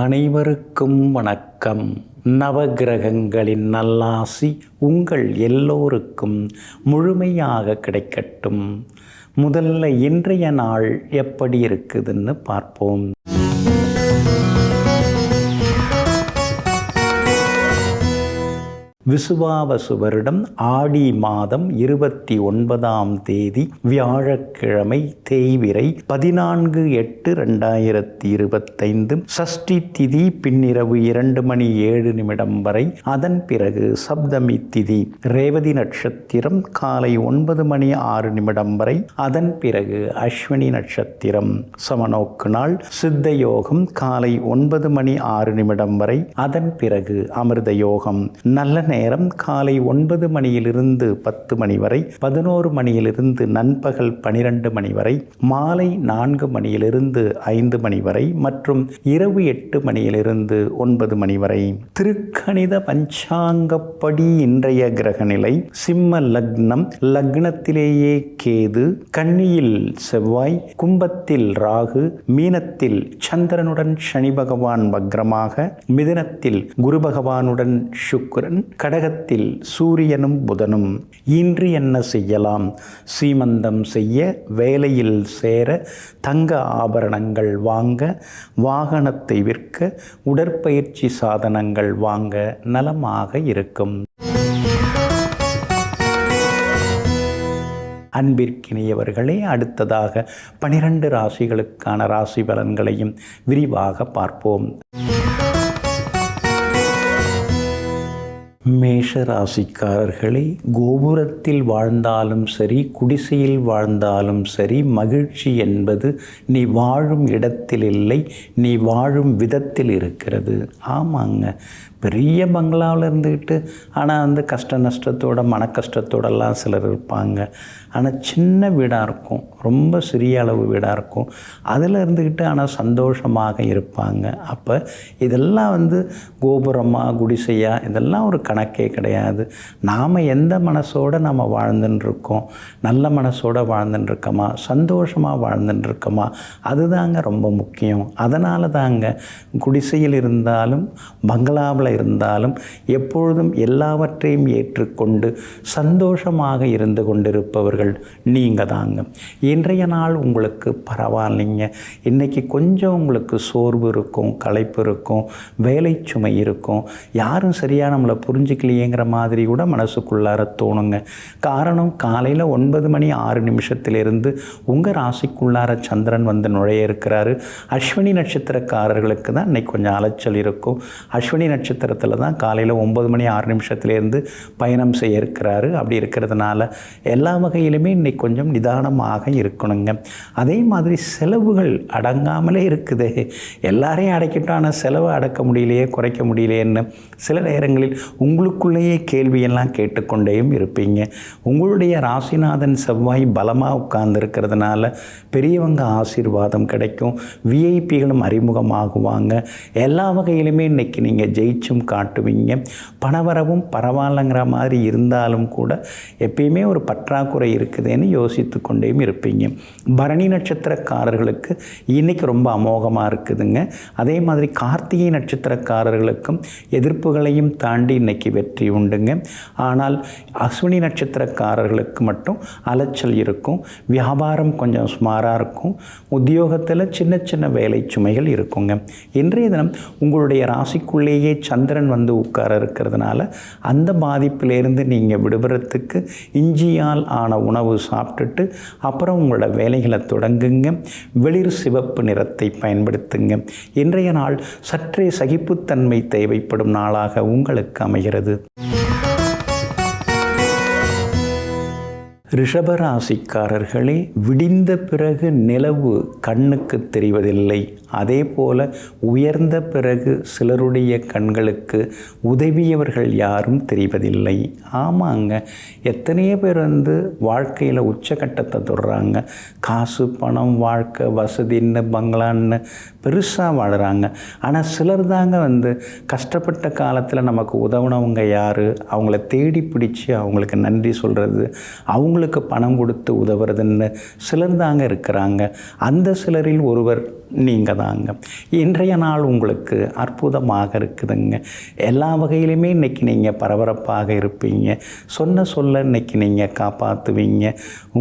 அனைவருக்கும் வணக்கம். நவகிரகங்களின் நல்லாசி உங்கள் எல்லோருக்கும் முழுமையாக கிடைக்கட்டும். முதல்ல இன்றைய நாள் எப்படி இருக்குதுன்னு பார்ப்போம். விசுவாவசு வருடம் ஆடி மாதம் 29ஆம் தேதி வியாழக்கிழமை, தேய்பிறை 14/8/2025. சஷ்டி திதி பின்னிரவு 2:07 வரை. அதன் பிறகு சப்தமி திதி, ரேவதி நட்சத்திரம் காலை 9:06 வரை. அதன் பிறகு அஸ்வினி நட்சத்திரம், சமநோக்கு நாள், சித்த யோகம் காலை 9:06 வரை. அதன் பிறகு அமிர்த யோகம். நல்ல நேரம் காலை 9 மணியிலிருந்து 10 மணி வரை, 11 மணியிலிருந்து நண்பகல் 12 மணி வரை, மாலை 4 மணியிலிருந்து 5 மணி வரை மற்றும் இரவு 8 மணியிலிருந்து 9 மணி வரை. திருக்கணித பஞ்சாங்கப்படி இன்றைய கிரகநிலை: சிம்ம லக்னம், லக்னத்திலேயே கேது, கன்னியில் செவ்வாய், கும்பத்தில் ராகு, மீனத்தில் சந்திரனுடன் சனி பகவான் வக்ரமாக, மிதுனத்தில் குரு பகவானுடன் சுக்கிரன், கடகத்தில் சூரியனும் புதனும். இன்று என்ன செய்யலாம்? சீமந்தம் செய்ய, வேலையில் சேர, தங்க ஆபரணங்கள் வாங்க, வாகனத்தை விற்க, உடற்பயிற்சி சாதனங்கள் வாங்க நலமாக இருக்கும். அன்பிற்கினியவர்களே, அடுத்ததாக 12 ராசிகளுக்கான ராசி பலன்களையும் விரிவாக பார்ப்போம். மேஷ ராசிக்காரர்களே, கோபுரத்தில் வாழ்ந்தாலும் சரி, குடிசையில் வாழ்ந்தாலும் சரி, மகிழ்ச்சி என்பது நீ வாழும் இடத்தில் இல்லை, நீ வாழும் விதத்தில் இருக்கிறது. ஆமாங்க, பெரிய பங்களாவில் இருந்துக்கிட்டு ஆனால் கஷ்ட நஷ்டத்தோட மன கஷ்டத்தோடலாம் சிலர் இருப்பாங்க. ஆனால் சின்ன வீடாக இருக்கும், ரொம்ப சிறிய அளவு வீடாக இருக்கும், அதில் இருந்துக்கிட்டு ஆனால் சந்தோஷமாக இருப்பாங்க. அப்போ இதெல்லாம் கோபுரமாக குடிசையாக இதெல்லாம் ஒரு கணக்கே கிடையாது. நாம் எந்த மனசோடு நம்ம வாழ்ந்துட்டுருக்கோம், நல்ல மனசோடு வாழ்ந்துட்டுருக்கோமா, சந்தோஷமாக வாழ்ந்துட்டுருக்கோமா, அதுதாங்க ரொம்ப முக்கியம். அதனால தாங்க குடிசையில் இருந்தாலும் பங்களாவில் இருந்தாலும் எப்பொழுதும் எல்லாவற்றையும் ஏற்றுக்கொண்டு சந்தோஷமாக இருந்து கொண்டிருப்பவர்கள் நீங்கள் தாங்க. இன்றைய நாள் உங்களுக்கு பரவாயில்லைங்க. இன்றைக்கி கொஞ்சம் உங்களுக்கு சோர்வு இருக்கும், களைப்பு இருக்கும், வேலை சுமை இருக்கும், யாரும் சரியாக நம்மளை புரிஞ்சிக்கலையேங்கிற மாதிரி கூட மனசுக்குள்ளார தோணுங்க. காரணம், காலையில் 9:06 உங்கள் ராசிக்குள்ளார சந்திரன் நுழைய இருக்கிறாரு. அஸ்வினி நட்சத்திரக்காரர்களுக்கு தான் இன்றைக்கி கொஞ்சம் அலைச்சல் இருக்கும். அஸ்வினி நட்சத்திரத்தில் தான் காலையில் 9:06 பயணம் செய்ய இருக்கிறாரு. அப்படி இருக்கிறதுனால எல்லா வகையிலுமே இன்றைக்கி கொஞ்சம் நிதானமாக இருக்கணுங்க. அதே மாதிரி செலவுகள் அடங்காமலே இருக்குது. எல்லாரையும் அடைக்கட்டும், ஆனால் செலவை அடக்க முடியலையே, குறைக்க முடியலையேன்னு சில நேரங்களில் உங்களுக்குள்ளேயே கேள்வியெல்லாம் கேட்டுக்கொண்டேயும் இருப்பீங்க. உங்களுடைய ராசிநாதன் செவ்வாய் பலமாக உட்கார்ந்து இருக்கிறதுனால பெரியவங்க ஆசீர்வாதம் கிடைக்கும், விஐபிகளும் அறிமுகமாகுவாங்க. எல்லா வகையிலுமே இன்றைக்கி நீங்கள் ஜெயிச்சும் காட்டுவீங்க. பணவரவும் பரவாயில்லைங்கிற மாதிரி இருந்தாலும் கூட எப்பயுமே ஒரு பற்றாக்குறை இருக்குதுன்னு யோசித்து கொண்டேயும் இருப்பீங்க. பரணி நட்சத்திரக்காரர்களுக்கு இன்றைக்கி ரொம்ப அமோகமாக இருக்குதுங்க. அதே மாதிரி கார்த்திகை நட்சத்திரக்காரர்களுக்கும் எதிர்ப்புகளையும் தாண்டி இன்றைக்கி வெற்றி உண்டுங்க. ஆனால் அஸ்வினி நட்சத்திரக்காரர்களுக்கு மட்டும் அலைச்சல் இருக்கும், வியாபாரம் கொஞ்சம் சுமாராக இருக்கும், உத்தியோகத்தில் சின்ன சின்ன வேலை சுமைகள் இருக்குங்க. இன்றைய தினம் உங்களுடைய ராசிக்குள்ளேயே சந்திரன் உட்கார இருக்கிறதுனால அந்த பாதிப்பிலிருந்து நீங்கள் விடுபடுறதுக்கு இஞ்சியால் ஆன உணவு சாப்பிட்டுட்டு அப்புறம் உங்களோட வேலைகளை தொடங்குங்க. வெளிர் சிவப்பு நிறத்தை பயன்படுத்துங்க. இன்றைய நாள் சற்றே சகிப்புத்தன்மை தேவைப்படும் நாளாக உங்களுக்கு அமைகிறது. ரிஷபராசிக்காரர்களே, விடிந்த பிறகு நிலவு கண்ணுக்கு தெரிவதில்லை. அதே போல் உயர்ந்த பிறகு சிலருடைய கண்களுக்கு உதவியவர்கள் யாரும் தெரிவதில்லை. ஆமாங்க, எத்தனையோ பேர் வாழ்க்கையில் உச்சக்கட்டத்தை தொடுறாங்க. காசு, பணம், வாழ்க்கை, வசதின்னு, பங்களான்னு பெருசாக வாழுறாங்க. ஆனால் சிலர் தாங்க கஷ்டப்பட்ட காலத்தில் நமக்கு உதவுனவங்க யார், அவங்கள தேடி பிடிச்சி அவங்களுக்கு நன்றி சொல்கிறது, அவங்களுக்கு பணம் கொடுத்து உதவுறதுன்னு சிலர் தாங்க இருக்கிறாங்க. அந்த சிலரில் ஒருவர் நீங்கள் தாங்க. இன்றைய நாள் உங்களுக்கு அற்புதமாக இருக்குதுங்க. எல்லா வகையிலுமே இன்றைக்கி நீங்கள் பரபரப்பாக இருப்பீங்க. சொன்ன சொல்ல இன்றைக்கி நீங்கள் காப்பாற்றுவீங்க.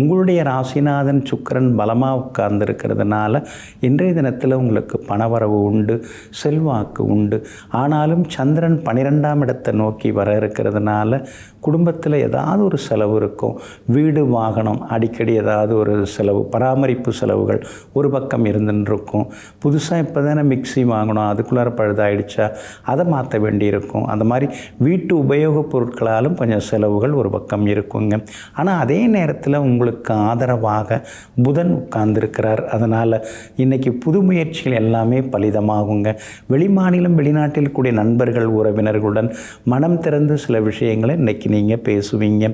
உங்களுடைய ராசிநாதன் சுக்கிரன் பலமாக உட்கார்ந்துருக்கிறதுனால இன்றைய தினத்தில் உங்களுக்கு பணவரவு உண்டு, செல்வாக்கு உண்டு. ஆனாலும் சந்திரன் 12ஆம் இடத்தை நோக்கி வர இருக்கிறதுனால குடும்பத்தில் ஏதாவது ஒரு செலவு இருக்கும். வீடு வாகனம் அடிக்கடி ஏதாவது ஒரு செலவு, பராமரிப்பு செலவுகள் ஒரு பக்கம் இருந்துருக்கும். புதுசாக இப்போ தானே மிக்சி வாங்கணும், அதுக்குள்ளார பழுதாயிடுச்சா அதை மாற்ற வேண்டியிருக்கும். அந்த மாதிரி வீட்டு உபயோகப் பொருட்களாலும் கொஞ்சம் செலவுகள் ஒரு பக்கம் இருக்குங்க. ஆனால் அதே நேரத்தில் உங்களுக்கு ஆதரவாக புதன் உட்கார்ந்துருக்கிறார். அதனால் இன்றைக்கி புது முயற்சிகள் எல்லாமே பலிதமாகுங்க. வெளிமாநிலம் வெளிநாட்டில் கூடிய நண்பர்கள் உறவினர்களுடன் மனம் திறந்து சில விஷயங்களை இன்றைக்கி நீங்கள் பேசுவீங்க.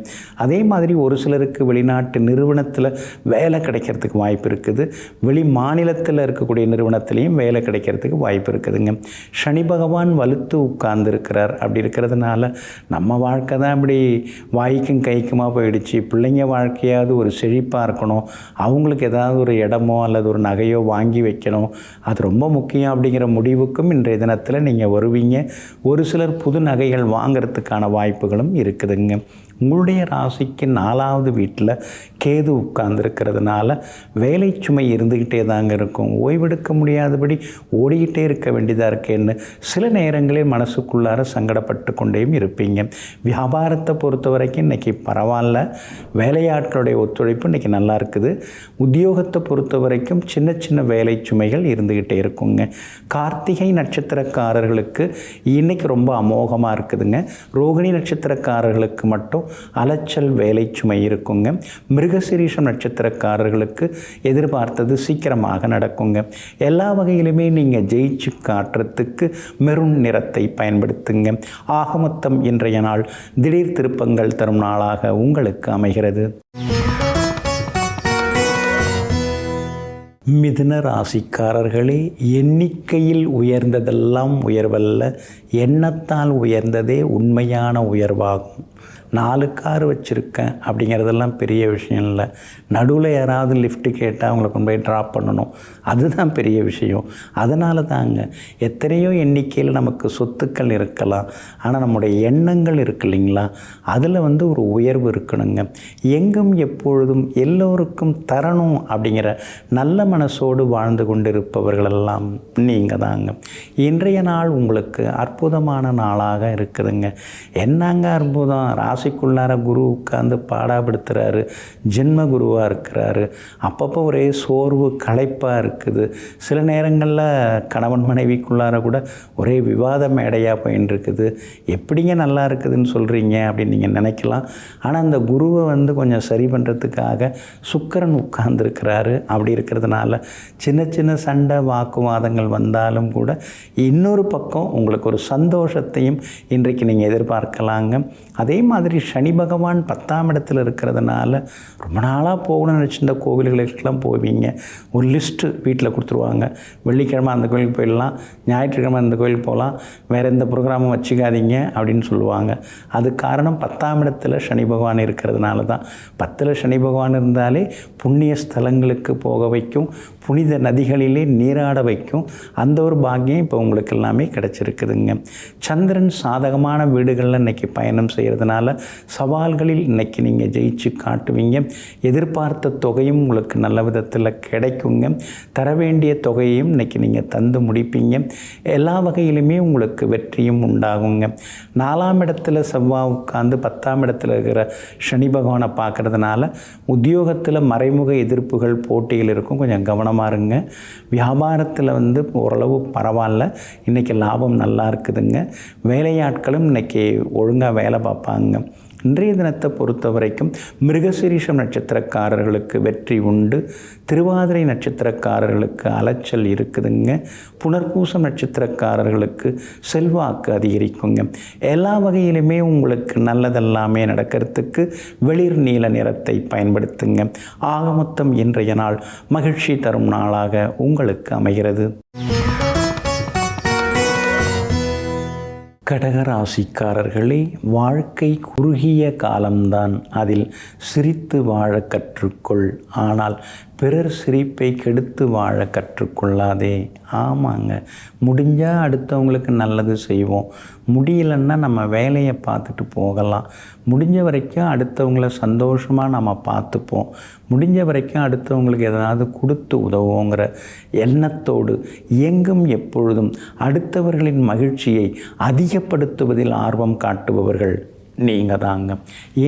அதே மாதிரி ஒரு சிலருக்கு வெளிநாட்டு நிறுவனத்தில் வேலை கிடைக்கிறதுக்கு வாய்ப்பு இருக்குது. வெளி மாநிலத்தில் இருக்கக்கூடிய நிறுவனத்திலையும் வேலை கிடைக்கிறதுக்கு வாய்ப்பு இருக்குதுங்க. சனி பகவான் வலுத்து உட்கார்ந்துருக்கிறார். அப்படி இருக்கிறதுனால நம்ம வாழ்க்கை தான் இப்படி வாய்க்கும் கைக்குமா போயிடுச்சு. பிள்ளைங்க வாழ்க்கையாவது ஒரு செழிப்பாக இருக்கணும், அவங்களுக்கு ஏதாவது ஒரு இடமோ அல்லது ஒரு நகையோ வாங்கி வைக்கணும், அது ரொம்ப முக்கியம் அப்படிங்கிற முடிவுக்கும் இன்றைய தினத்தில் நீங்கள் வருவீங்க. ஒரு சிலர் புது நகைகள் வாங்கிறதுக்கான வாய்ப்புகளும் இருக்குதுங்க. உங்களுடைய ராசிக்கு 4வது வீட்டில் கேது உட்கார்ந்துருக்கிறதுனால வேலை சுமை இருந்துக்கிட்டே தாங்க இருக்கும். ஓய்வெடுக்க முடியாதபடி ஓடிக்கிட்டே இருக்க வேண்டியதாக இருக்கேன்னு சில நேரங்களில் மனசுக்குள்ளார சங்கடப்பட்டு கொண்டேயும் இருப்பீங்க. வியாபாரத்தை பொறுத்த வரைக்கும் இன்றைக்கி பரவாயில்ல, வேலையாட்களுடைய ஒத்துழைப்பு இன்றைக்கி நல்லா இருக்குது. உத்தியோகத்தை பொறுத்த வரைக்கும் சின்ன சின்ன வேலை சுமைகள் இருந்துக்கிட்டே இருக்குங்க. கார்த்திகை நட்சத்திரக்காரர்களுக்கு இன்றைக்கி ரொம்ப அமோகமாக இருக்குதுங்க. ரோகிணி நட்சத்திரக்காரர்களுக்கு மட்டும் அலைச்சல் வேலை சுமை இருக்குங்க. மிருகசீரிஷம் நட்சத்திரக்காரர்களுக்கு எதிர்பார்த்தது சீக்கிரமாக நடக்குங்க. எல்லா வகையிலுமே நீங்கள் ஜெயிச்சு காட்டுறதுக்கு மெரூன் நிறத்தை பயன்படுத்துங்க. ஆக மொத்தம் இன்றைய நாள் திடீர் திருப்பங்கள் தரும் நாளாக உங்களுக்கு அமைகிறது. மிதுன ராசிக்காரர்களே, எண்ணிக்கையில் உயர்ந்ததெல்லாம் உயர்வல்ல, எண்ணத்தால் உயர்ந்ததே உண்மையான உயர்வாகும். 4 கார் வச்சுருக்கேன் அப்படிங்கிறதெல்லாம் பெரிய விஷயம் இல்லை. நடுவில் யாராவது லிஃப்ட்டு கேட்டால் அவங்கள கொண்டு போய் ட்ராப் பண்ணணும், அதுதான் பெரிய விஷயம். அதனால தாங்க எத்தனையோ எண்ணிக்கையில் நமக்கு சொத்துக்கள் இருக்கலாம், ஆனால் நம்முடைய எண்ணங்கள் இருக்கு இல்லைங்களா, அதில் ஒரு உயர்வு இருக்கணுங்க. எங்கும் எப்பொழுதும் எல்லோருக்கும் தரணும் அப்படிங்கிற நல்ல மனசோடு வாழ்ந்து கொண்டிருப்பவர்களெல்லாம் நீங்கள் தாங்க. இன்றைய நாள் உங்களுக்கு அற்புதமான நாளாக இருக்குதுங்க. என்னங்க அற்புதம், ராசிக்குள்ளார குரு உட்கார்ந்து பாடாப்படுத்துகிறாரு, ஜென்ம குருவாக இருக்கிறாரு. அப்பப்போ ஒரே சோர்வு களைப்பாக இருக்குது. சில நேரங்களில் கணவன் மனைவிக்குள்ளார கூட ஒரே விவாத மேடையாக போயின்னு இருக்குது. எப்படிங்க நல்லா இருக்குதுன்னு சொல்கிறீங்க அப்படின்னு நீங்கள் நினைக்கலாம். ஆனால் அந்த குருவை கொஞ்சம் சரி பண்ணுறதுக்காக சுக்கிரன் உட்கார்ந்துருக்கிறாரு. அப்படி இருக்கிறதுனால சின்ன சின்ன சண்டை வாக்குவாதங்கள் வந்தாலும் கூட இன்னொரு பக்கம் உங்களுக்கு ஒரு சந்தோஷத்தையும் இன்றைக்கு நீங்கள் எதிர்பார்க்கலாங்க. அதே மாதிரி சனி பகவான் 10ஆம் இடத்துல இருக்கிறதுனால ரொம்ப நாளாக போகணும்னு நினச்சிருந்த கோவில்களுக்கெல்லாம் போவீங்க. ஒரு லிஸ்ட்டு வீட்டில் கொடுத்துருவாங்க. வெள்ளிக்கிழமை அந்த கோயிலுக்கு போயிடலாம், ஞாயிற்றுக்கிழமை அந்த கோயிலுக்கு போகலாம், வேறு எந்த ப்ரோக்ராமும் வச்சுக்காதீங்க அப்படின்னு சொல்லுவாங்க. அது காரணம் 10ஆம் இடத்துல சனி பகவான் இருக்கிறதுனால தான். 10ல் சனி பகவான் இருந்தாலே புண்ணிய ஸ்தலங்களுக்கு போக வைக்கும், புனித நதிகளிலே நீராட வைக்கும். அந்த ஒரு பாக்கியம் இப்போ உங்களுக்கு எல்லாமே கிடச்சிருக்குதுங்க. சந்திரன் சாதகமான வீடுகளில் இன்றைக்கி பயணம் செய்கிறதுனால சவால்களில் இன்றைக்கி நீங்கள் ஜெயிச்சு காட்டுவீங்க. எதிர்பார்த்த தொகையும் உங்களுக்கு நல்ல விதத்தில் கிடைக்குங்க. தர வேண்டிய தொகையையும் இன்றைக்கி நீங்கள் தந்து முடிப்பீங்க. எல்லா வகையிலுமே உங்களுக்கு வெற்றியும் உண்டாகுங்க. 4ஆம் இடத்துல செவ்வாய் உட்கார்ந்து 10ஆம் இடத்துல இருக்கிற சனி பகவானை பார்க்குறதுனால உத்தியோகத்தில் மறைமுக எதிர்ப்புகள் போட்டிகள் இருக்கும், கொஞ்சம் கவனமாக இருங்க. வியாபாரத்தில் ஓரளவு பரவாயில்ல, இன்றைக்கி லாபம் நல்லா இருக்குதுங்க. வேலையாட்களும் இன்றைக்கி ஒழுங்காக வேலை பார்ப்பாங்க. இன்றைய தினத்தை பொறுத்த வரைக்கும் மிருகசீரிஷம் நட்சத்திரக்காரர்களுக்கு வெற்றி உண்டு. திருவாதிரை நட்சத்திரக்காரர்களுக்கு அலைச்சல் இருக்குதுங்க. புனர்பூசம் நட்சத்திரக்காரர்களுக்கு செல்வாக்கு அதிகரிக்குங்க. எல்லா வகையிலுமே உங்களுக்கு நல்லதெல்லாமே நடக்கிறதுக்கு வெளிர் நீல நிறத்தை பயன்படுத்துங்க. ஆக மொத்தம் இன்றைய நாள் மகிழ்ச்சி தரும் நாளாக உங்களுக்கு அமைகிறது. கடகராசிக்காரர்களே, வாழ்க்கை குறுகிய காலம்தான், அதில் சிரித்து வாழ கற்றுக்கொள். ஆனால் பிறர் சிரிப்பை கெடுத்து வாழ கற்றுக்கொள்ளாதே. ஆமாங்க, முடிஞ்சால் அடுத்தவங்களுக்கு நல்லது செய்வோம், முடியலன்னா நம்ம வேலையை பார்த்துட்டு போகலாம். முடிஞ்ச வரைக்கும் அடுத்தவங்கள சந்தோஷமாக நம்ம பார்த்துப்போம், முடிஞ்ச வரைக்கும் அடுத்தவங்களுக்கு எதாவது கொடுத்து உதவுங்கிற எண்ணத்தோடு எங்கும் எப்பொழுதும் அடுத்தவர்களின் மகிழ்ச்சியை அதிகப்படுத்துவதில் ஆர்வம் காட்டுபவர்கள் நீங்கள் தாங்க.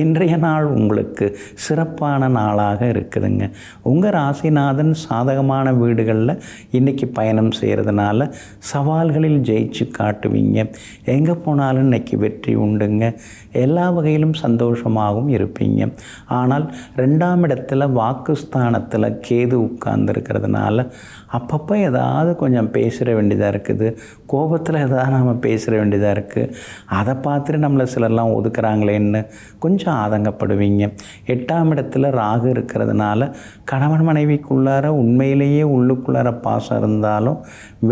இன்றைய நாள் உங்களுக்கு சிறப்பான நாளாக இருக்குதுங்க. உங்கள் ராசிநாதன் சாதகமான வீடுகளில் இன்றைக்கி பயணம் செய்கிறதுனால சவால்களில் ஜெயிச்சு காட்டுவீங்க. எங்கே போனாலும் இன்றைக்கி வெற்றி உண்டுங்க. எல்லா வகையிலும் சந்தோஷமாகவும் இருப்பீங்க. ஆனால் 2ஆம் இடத்துல வாக்குஸ்தானத்தில் கேது உட்கார்ந்துருக்கிறதுனால அப்பப்போ ஏதாவது கொஞ்சம் பேசுகிற வேண்டியதாக இருக்குது, கோபத்தில் ஏதாவது நம்ம பேசுகிற வேண்டியதாக இருக்குது. அதை பார்த்துட்டு நம்மளை சிலர்லாம் ஒதுக்குறாங்களேன்னு கொஞ்சம் ஆதங்கப்படுவீங்க. 8ஆம் இடத்துல ராகு இருக்கிறதுனால கணவன் மனைவிக்குள்ளார உண்மையிலேயே உள்ளுக்குள்ளார பாசம் இருந்தாலும்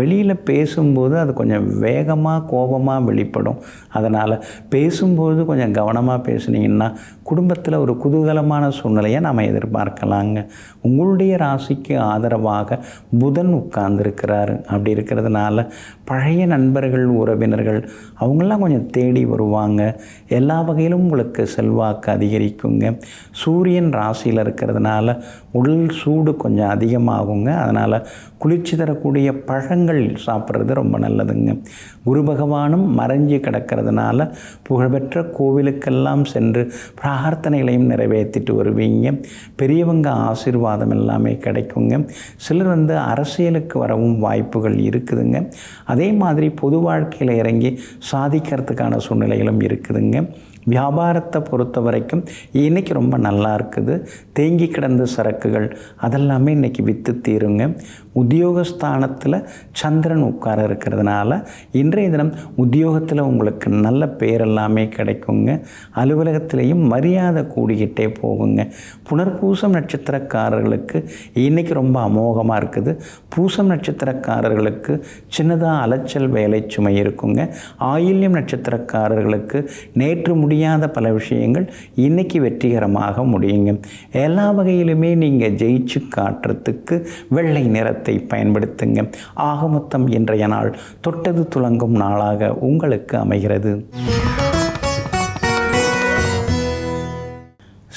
வெளியில் பேசும்போது அது கொஞ்சம் வேகமாக கோபமாக வெளிப்படும். அதனால் பேசும்போது கொஞ்சம் கவனமாக பேசுனீங்கன்னா குடும்பத்தில் ஒரு குதூகலமான சூழ்நிலையை நாம் எதிர்பார்க்கலாங்க. உங்களுடைய ராசிக்கு ஆதரவாக புதன் உட்கார்ந்துருக்கிறாரு. அப்படி இருக்கிறதுனால பழைய நண்பர்கள், உறவினர்கள் அவங்களாம் கொஞ்சம் தேடி வருவாங்க. எல்லா வகையிலும் உங்களுக்கு செல்வாக்கு அதிகரிக்குங்க. சூரியன் ராசியில் இருக்கிறதுனால உடல் சூடு கொஞ்சம் அதிகமாகுங்க. அதனால் குளிர்ச்சி தரக்கூடிய பழங்கள் சாப்பிட்றது ரொம்ப நல்லதுங்க. குரு பகவானும் மறைஞ்சி கிடக்கிறதுனால புகழ்பெற்ற கோவிலுக்கெல்லாம் சென்று பிரார்த்தனைகளையும் நிறைவேற்றிட்டு வருவீங்க. பெரியவங்க ஆசீர்வாதம் எல்லாமே கிடைக்குங்க. சிலர் அரசியலுக்கு வரவும் வாய்ப்புகள் இருக்குதுங்க. அதே மாதிரி பொது வாழ்க்கையில் இறங்கி சாதிக்கிறதுக்கான சூழ்நிலைகளும் இருக்குதுங்க. வியாபாரத்தை பொறுத்த வரைக்கும் இன்றைக்கி ரொம்ப நல்லா இருக்குது. தேங்கி கிடந்த சரக்குகள் அதெல்லாமே இன்றைக்கி விற்று தீருங்க. உத்தியோகஸ்தானத்தில் சந்திரன் உட்கார இருக்கிறதுனால இன்றைய தினம் உத்தியோகத்தில் உங்களுக்கு நல்ல பேர் எல்லாமே கிடைக்குங்க. அலுவலகத்திலையும் மரியாதை கூடிக்கிட்டே போகுங்க. புனர்பூசம் நட்சத்திரக்காரர்களுக்கு இன்றைக்கி ரொம்ப அமோகமாக இருக்குது. பூசம் நட்சத்திரக்காரர்களுக்கு சின்னதாக அலைச்சல் வேலை சுமை இருக்குங்க. ஆயில்யம் நட்சத்திரக்காரர்களுக்கு நேற்று முடியாத பல விஷயங்கள் இன்றைக்கி வெற்றிகரமாக முடியுங்க. எல்லா வகையிலுமே நீங்கள் ஜெயிச்சு காட்டுறதுக்கு வெள்ளை நிறத்தை பயன்படுத்துங்க. ஆக மொத்தம் இன்றைய நாள் தொட்டது துலங்கும் நாளாக உங்களுக்கு அமைகிறது.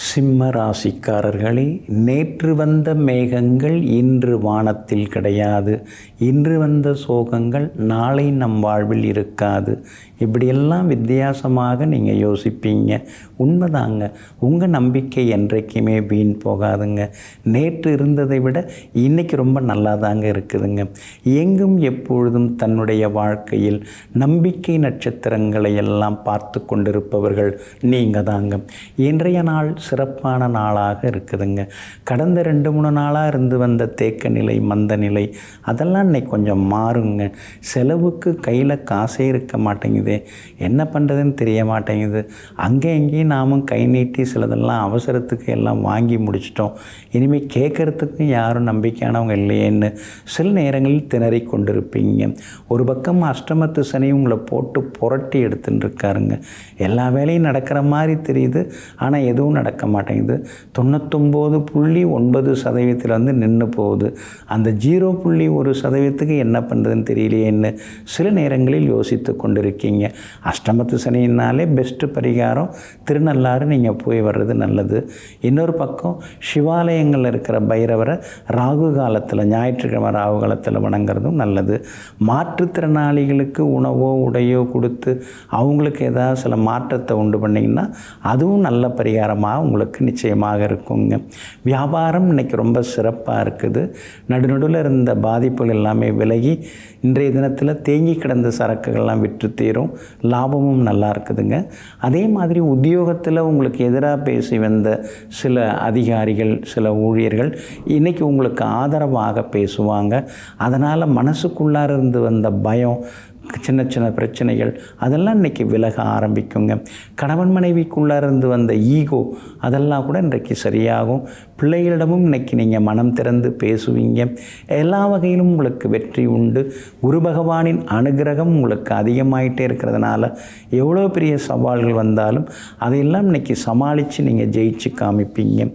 சிம்ம ராசிக்காரர்களே, நேற்று வந்த மேகங்கள் இன்று வானத்தில் கிடையாது. இன்று வந்த சோகங்கள் நாளை நம் வாழ்வில் இருக்காது. இப்படியெல்லாம் வித்தியாசமாக நீங்கள் யோசிப்பீங்க. உண்மைதாங்க. உங்கள் நம்பிக்கை என்றைக்குமே வீண் போகாதுங்க. நேற்று இருந்ததை விட இன்றைக்கி ரொம்ப நல்லா தாங்க இருக்குதுங்க. எங்கும் எப்பொழுதும் தன்னுடைய வாழ்க்கையில் நம்பிக்கை நட்சத்திரங்களை எல்லாம் பார்த்து கொண்டிருப்பவர்கள் நீங்கள் தாங்க. இன்றைய நாள் சிறப்பான நாளாக இருக்குதுங்க. கடந்த 2-3 நாளாக இருந்து வந்த தேக்க நிலை, மந்த நிலை அதெல்லாம் இன்னைக்கு கொஞ்சம் மாறுங்க. செலவுக்கு கையில் காசே இருக்க மாட்டேங்குது, என்ன பண்ணுறதுன்னு தெரிய மாட்டேங்குது. அங்கே எங்கேயும் நாமும் கை நீட்டி சிலதெல்லாம் அவசரத்துக்கு எல்லாம் வாங்கி முடிச்சிட்டோம், இனிமேல் கேட்குறதுக்கும் யாரும் நம்பிக்கையானவங்க இல்லையேன்னு சில நேரங்களில் திணறி கொண்டிருப்பீங்க. ஒரு பக்கம் அஷ்டமத்து சனி உங்களை போட்டு புரட்டி எடுத்துன்னு இருக்காருங்க. எல்லா வேலையும் நடக்கிற மாதிரி தெரியுது, ஆனால் எதுவும் நடக்க மாட்டேங்குது. 99.9% நின்று போகுது. அந்த 0.1% என்ன பண்ணுறதுன்னு தெரியலையேன்னு சில நேரங்களில் யோசித்து கொண்டிருக்கீங்க. அஷ்டமத்து சனினாலே பெஸ்ட்டு பரிகாரம் திருநள்ளாறு நீங்கள் போய் வர்றது நல்லது. இன்னொரு பக்கம் சிவாலயங்களில் இருக்கிற பைரவரை ராகு காலத்தில், ஞாயிற்றுக்கிழமை ராகு காலத்தில் வணங்குறதும் நல்லது. மாற்றுத்திறனாளிகளுக்கு உணவோ உடையோ கொடுத்து அவங்களுக்கு ஏதாவது சில மாற்றத்தை உண்டு பண்ணிங்கன்னா அதுவும் நல்ல பரிகாரமாக உங்களுக்கு நிச்சயமாக இருக்குங்க. வியாபாரம் இன்றைக்கி ரொம்ப சிறப்பாக இருக்குது. நடுநடுவில் இருந்த பாதிப்புகள் எல்லாமே விலகி இன்றைய தினத்தில் தேங்கி கிடந்த சரக்குகள்லாம் விற்று தீரும். லாபமும் நல்லா இருக்குதுங்க. அதே மாதிரி உத்தியோகத்தில் உங்களுக்கு எதிராக பேசி வந்த சில அதிகாரிகள், சில ஊழியர்கள் இன்றைக்கி உங்களுக்கு ஆதரவாக பேசுவாங்க. அதனால் மனசுக்குள்ளார இருந்து வந்த பயம், சின்ன சின்ன பிரச்சனைகள் அதெல்லாம் இன்றைக்கி விலக ஆரம்பிக்குங்க. கணவன் மனைவிக்குள்ளே இருந்து வந்த ஈகோ அதெல்லாம் கூட இன்றைக்கு சரியாகும். பிள்ளைகளிடமும் இன்றைக்கி நீங்கள் மனம் திறந்து பேசுவீங்க. எல்லா வகையிலும் உங்களுக்கு வெற்றி உண்டு. குரு பகவானின் அனுகிரகம் உங்களுக்கு அதிகமாயிட்டே இருக்கிறதுனால எவ்வளோ பெரிய சவால்கள் வந்தாலும் அதையெல்லாம் இன்றைக்கி சமாளித்து நீங்கள் ஜெயிச்சு காமிப்பீங்க.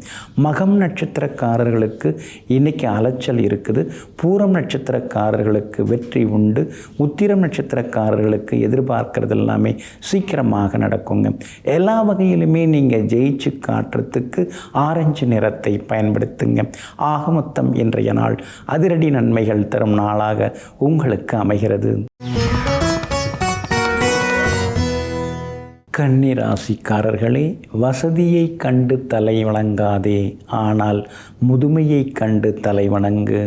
மகம் நட்சத்திரக்காரர்களுக்கு இன்றைக்கி அலைச்சல் இருக்குது. பூரம் நட்சத்திரக்காரர்களுக்கு வெற்றி உண்டு. உத்திரம் நட்சத்திரக்காரர்களுக்கு எதிர்பார்க்கறது எல்லாமே சீக்கிரமாக நடக்குங்க. எல்லா வகையிலுமே நீங்கள் ஜெயிச்சு காட்டுறதுக்கு ஆரஞ்சு நிறத்தை பயன்படுத்துங்க. ஆக மொத்தம் இன்றைய நாள் அதிரடி நன்மைகள் தரும் நாளாக உங்களுக்கு அமைகிறது. கன்னி ராசிக்காரர்களே, வசதியை கண்டு தலை வணங்காதே, ஆனால் முதுமையை கண்டு தலை வணங்கு.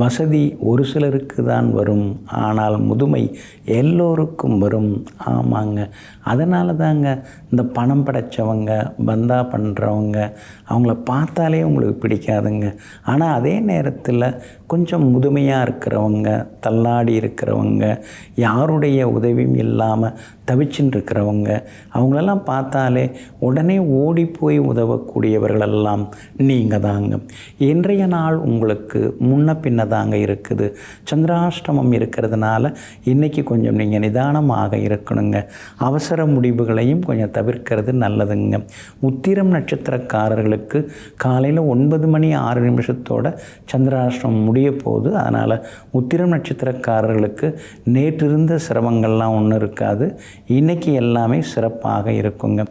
வசதி ஒரு சிலருக்கு தான் வரும், ஆனால் முதுமை எல்லோருக்கும் வரும். ஆமாங்க, அதனால தாங்க இந்த பணம் படைத்தவங்க, பந்தா பண்ணுறவங்க அவங்கள பார்த்தாலே உங்களுக்கு பிடிக்காதுங்க. ஆனால் அதே நேரத்தில் கொஞ்சம் முதுமையாக இருக்கிறவங்க, தள்ளாடி இருக்கிறவங்க, யாருடைய உதவியும் இல்லாமல் தவிச்சுன்னு இருக்கிறவங்க அவங்களெல்லாம் பார்த்தாலே உடனே ஓடி போய் உதவக்கூடியவர்களெல்லாம் நீங்கள் தாங்க. இன்றைய நாள் உங்களுக்கு முன்ன பின்ன தாங்க இருக்குது. சந்திராஷ்டமம் இருக்கிறதுனால இன்றைக்கி கொஞ்சம் நீங்கள் நிதானமாக இருக்கணுங்க. அவசர முடிவுகளையும் கொஞ்சம் தவிர்க்கிறது நல்லதுங்க. உத்திரம் நட்சத்திரக்காரர்களுக்கு காலையில் 9 மணி 6 நிமிஷத்தோட சந்திராஷ்டமம் முடிய போகுது. அதனால் உத்திரம் நட்சத்திரக்காரர்களுக்கு நேற்றிருந்த சிரமங்கள்லாம் ஒன்றும் இருக்காது. இன்றைக்கி எல்லாமே சிறப்பாக இருக்குங்க.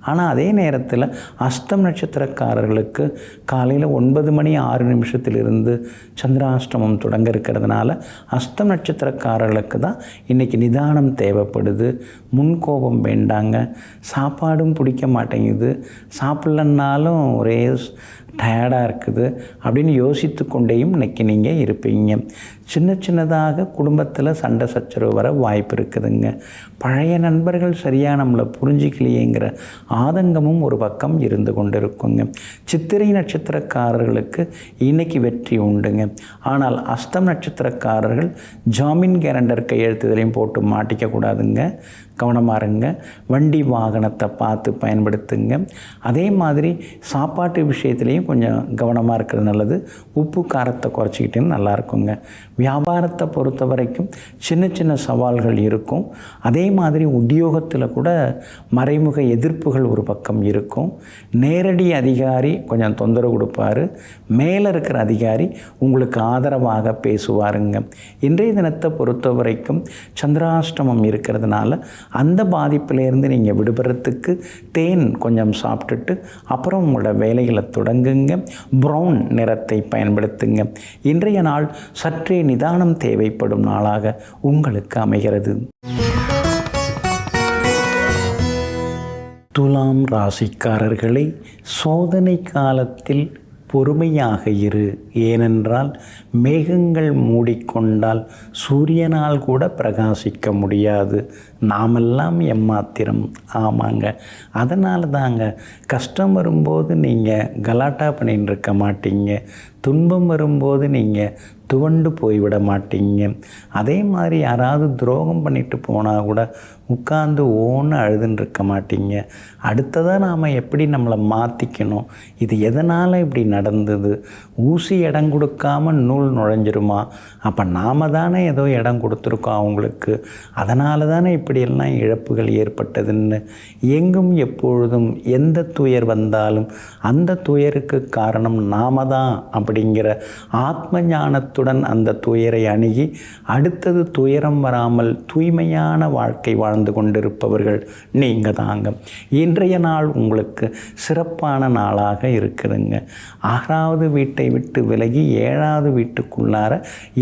ஆனால் அதே நேரத்தில் அஸ்தம் நட்சத்திரக்காரர்களுக்கு காலையில் 9 மணி 6 நிமிஷத்திலிருந்து சந்திராஷ்டமம் தொடங்க இருக்கிறதுனால அஸ்தம் நட்சத்திரக்காரர்களுக்கு தான் இன்றைக்கி நிதானம் தேவைப்படுது. முன்கோபம் வேண்டாங்க. சாப்பாடும் பிடிக்க மாட்டேங்குது, சாப்பிட்லன்னாலும் ஒரே டயர்டாக இருக்குது அப்படின்னு யோசித்து கொண்டேயும் இன்றைக்கி நீங்கள் இருப்பீங்க. சின்ன சின்னதாக குடும்பத்தில் சண்டை சச்சரவு வர வாய்ப்பு இருக்குதுங்க. பழைய நண்பர்கள் சரியாக நம்மளை புரிஞ்சிக்கலையேங்கிற ஆதங்கமும் ஒரு பக்கம் இருந்து கொண்டு இருக்குங்க. சித்திரை நட்சத்திரக்காரர்களுக்கு இன்றைக்கி வெற்றி உண்டுங்க. ஆனால் அஸ்தம் நட்சத்திரக்காரர்கள் ஜாமீன் கேரண்டர் கையெழுத்துதலையும் போட்டு மாட்டிக்கக்கூடாதுங்க. கவனமாக இருங்க. வண்டி வாகனத்தை பார்த்து பயன்படுத்துங்க. அதே மாதிரி சாப்பாட்டு விஷயத்துலேயும் கொஞ்சம் கவனமாக இருக்கிறது நல்லது. உப்பு காரத்தை குறைச்சிக்கிட்டேன்னு நல்லாயிருக்குங்க. வியாபாரத்தை பொறுத்த வரைக்கும் சின்ன சின்ன சவால்கள் இருக்கும். அதே மாதிரி உத்தியோகத்தில் கூட மறைமுக எதிர்ப்புகள் ஒரு பக்கம் இருக்கும். நேரடி அதிகாரி கொஞ்சம் தொந்தரவு கொடுப்பார். மேலே இருக்கிற அதிகாரி உங்களுக்கு ஆதரவாக பேசுவாருங்க. இன்றைய தினத்தை பொறுத்த வரைக்கும் சந்திராஷ்டமம் இருக்கிறதுனால அந்த பாதிப்பிலேருந்து நீங்கள் விடுபடுறதுக்கு தேன் கொஞ்சம் சாப்பிட்டுட்டு அப்புறம் உங்களோட வேலைகளை தொடங்குங்க. ப்ரௌன் நிறத்தை பயன்படுத்துங்க. இன்றைய நாள் சற்றே நிதானம் தேவைப்படும் நாளாக உங்களுக்கு அமைகிறது. துலாம் ராசிக்காரர்களை, சோதனை காலத்தில் பொறுமையாக இரு. ஏனென்றால் மேகங்கள் மூடிக்கொண்டால் சூரியனால் கூட பிரகாசிக்க முடியாது. நாமெல்லாம் எம்மாத்திரம். ஆமாங்க, அதனால தாங்க கஷ்டம் வரும்போது நீங்கள் கலாட்டா பண்ணின்னு இருக்க மாட்டீங்க. துன்பம் வரும்போது நீங்கள் துவண்டு போய்விட மாட்டீங்க. அதே மாதிரி யாராவது துரோகம் பண்ணிட்டு போனால் கூட உட்கார்ந்து ஓன்னு அழுதுன்னு இருக்க மாட்டீங்க. அடுத்ததாக நாம் எப்படி நம்மளை மாற்றிக்கணும், இது எதனால் இப்படி நடந்தது, ஊசி இடம் கொடுக்காம நூல் நுழைஞ்சிருமா, அப்போ நாம் தானே ஏதோ இடம் கொடுத்துருக்கோம் அவங்களுக்கு, அதனால தானே இப்படியெல்லாம் இழப்புகள் ஏற்பட்டதுன்னு எங்கும் எப்பொழுதும் எந்த துயர் வந்தாலும் அந்த துயருக்கு காரணம் நாம தான் அப்படிங்கிற ஆத்ம ஞானத்துடன் அந்த துயரை அணுகி அடுத்தது துயரம் வராமல் தூய்மையான வாழ்க்கை வாழ்ந்து கொண்டிருப்பவர்கள் நீங்கள் தாங்க. இன்றைய நாள் உங்களுக்கு சிறப்பான நாளாக இருக்குதுங்க. 6வது வீட்டை விட்டு விலகி 7வது வீட்டுக்குள்ளார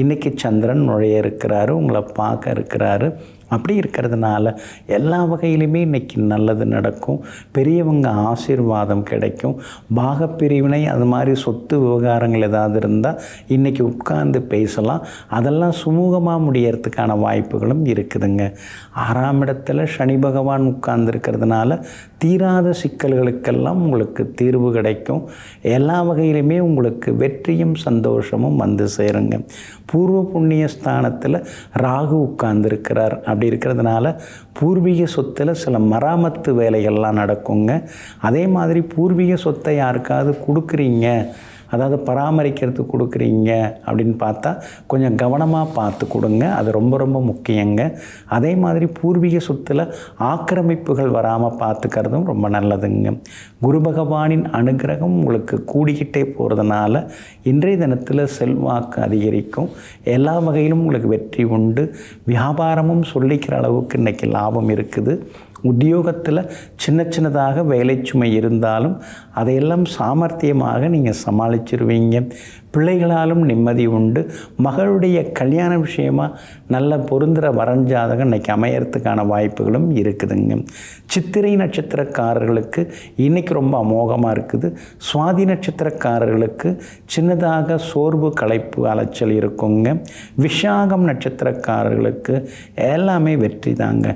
இன்றைக்கி சந்திரன் நுழைய இருக்கிறாரு, உங்களை பார்க்க இருக்கிறாரு. அப்படி இருக்கிறதுனால எல்லா வகையிலுமே இன்றைக்கி நல்லது நடக்கும். பெரியவங்க ஆசீர்வாதம் கிடைக்கும். பாகப்பிரிவினை அது மாதிரி சொத்து விவகாரங்கள் ஏதாவது இருந்தால் இன்றைக்கி உட்கார்ந்து பேசலாம். அதெல்லாம் சுமூகமாக முடியறதுக்கான வாய்ப்புகளும் இருக்குதுங்க. 6ஆம் இடத்துல சனி பகவான் உட்கார்ந்துருக்கிறதுனால தீராத சிக்கல்களுக்கெல்லாம் உங்களுக்கு தீர்வு கிடைக்கும். எல்லா வகையிலுமே உங்களுக்கு வெற்றியும் சந்தோஷமும் வந்து சேருங்க. பூர்வ புண்ணிய ஸ்தானத்தில் ராகு உட்கார்ந்துருக்கிறார். அப்படி இருக்கிறதுனால பூர்வீக சொத்தில் சில மராமத்து வேலைகள்லாம் நடக்குங்க. அதே மாதிரி பூர்வீக சொத்தை யாருக்காவது கொடுக்குறீங்க, அதாவது பராமரிக்கிறதுக்கு கொடுக்குறீங்க அப்படின்னு பார்த்தா கொஞ்சம் கவனமாக பார்த்து கொடுங்க. அது ரொம்ப ரொம்ப முக்கியங்க. அதே மாதிரி பூர்வீக சொத்தில் ஆக்கிரமிப்புகள் வராமல் பார்த்துக்கிறதும் ரொம்ப நல்லதுங்க. குரு பகவானின் அனுகிரகம் உங்களுக்கு கூடிக்கிட்டே போகிறதுனால இன்றைய தினத்தில் செல்வாக்கு அதிகரிக்கும். எல்லா வகையிலும் உங்களுக்கு வெற்றி உண்டு. வியாபாரமும் சொல்லிக்கிற அளவுக்கு இன்றைக்கி லாபம் இருக்குது. உத்தியோகத்தில் சின்ன சின்னதாக வேலை சுமை இருந்தாலும் அதையெல்லாம் சாமர்த்தியமாக நீங்கள் சமாளிச்சிருவீங்க. பிள்ளைகளாலும் நிம்மதி உண்டு. மகளுடைய கல்யாண விஷயமாக நல்ல பொருந்துகிற வரஞ்சாதகம் இன்றைக்கி அமையறதுக்கான வாய்ப்புகளும் இருக்குதுங்க. சித்திரை நட்சத்திரக்காரர்களுக்கு இன்றைக்கி ரொம்ப அமோகமாக இருக்குது. சுவாதி நட்சத்திரக்காரர்களுக்கு சின்னதாக சோர்வு களைப்பு அலைச்சல் இருக்குங்க. விஷாகம் நட்சத்திரக்காரர்களுக்கு எல்லாமே வெற்றி தாங்க.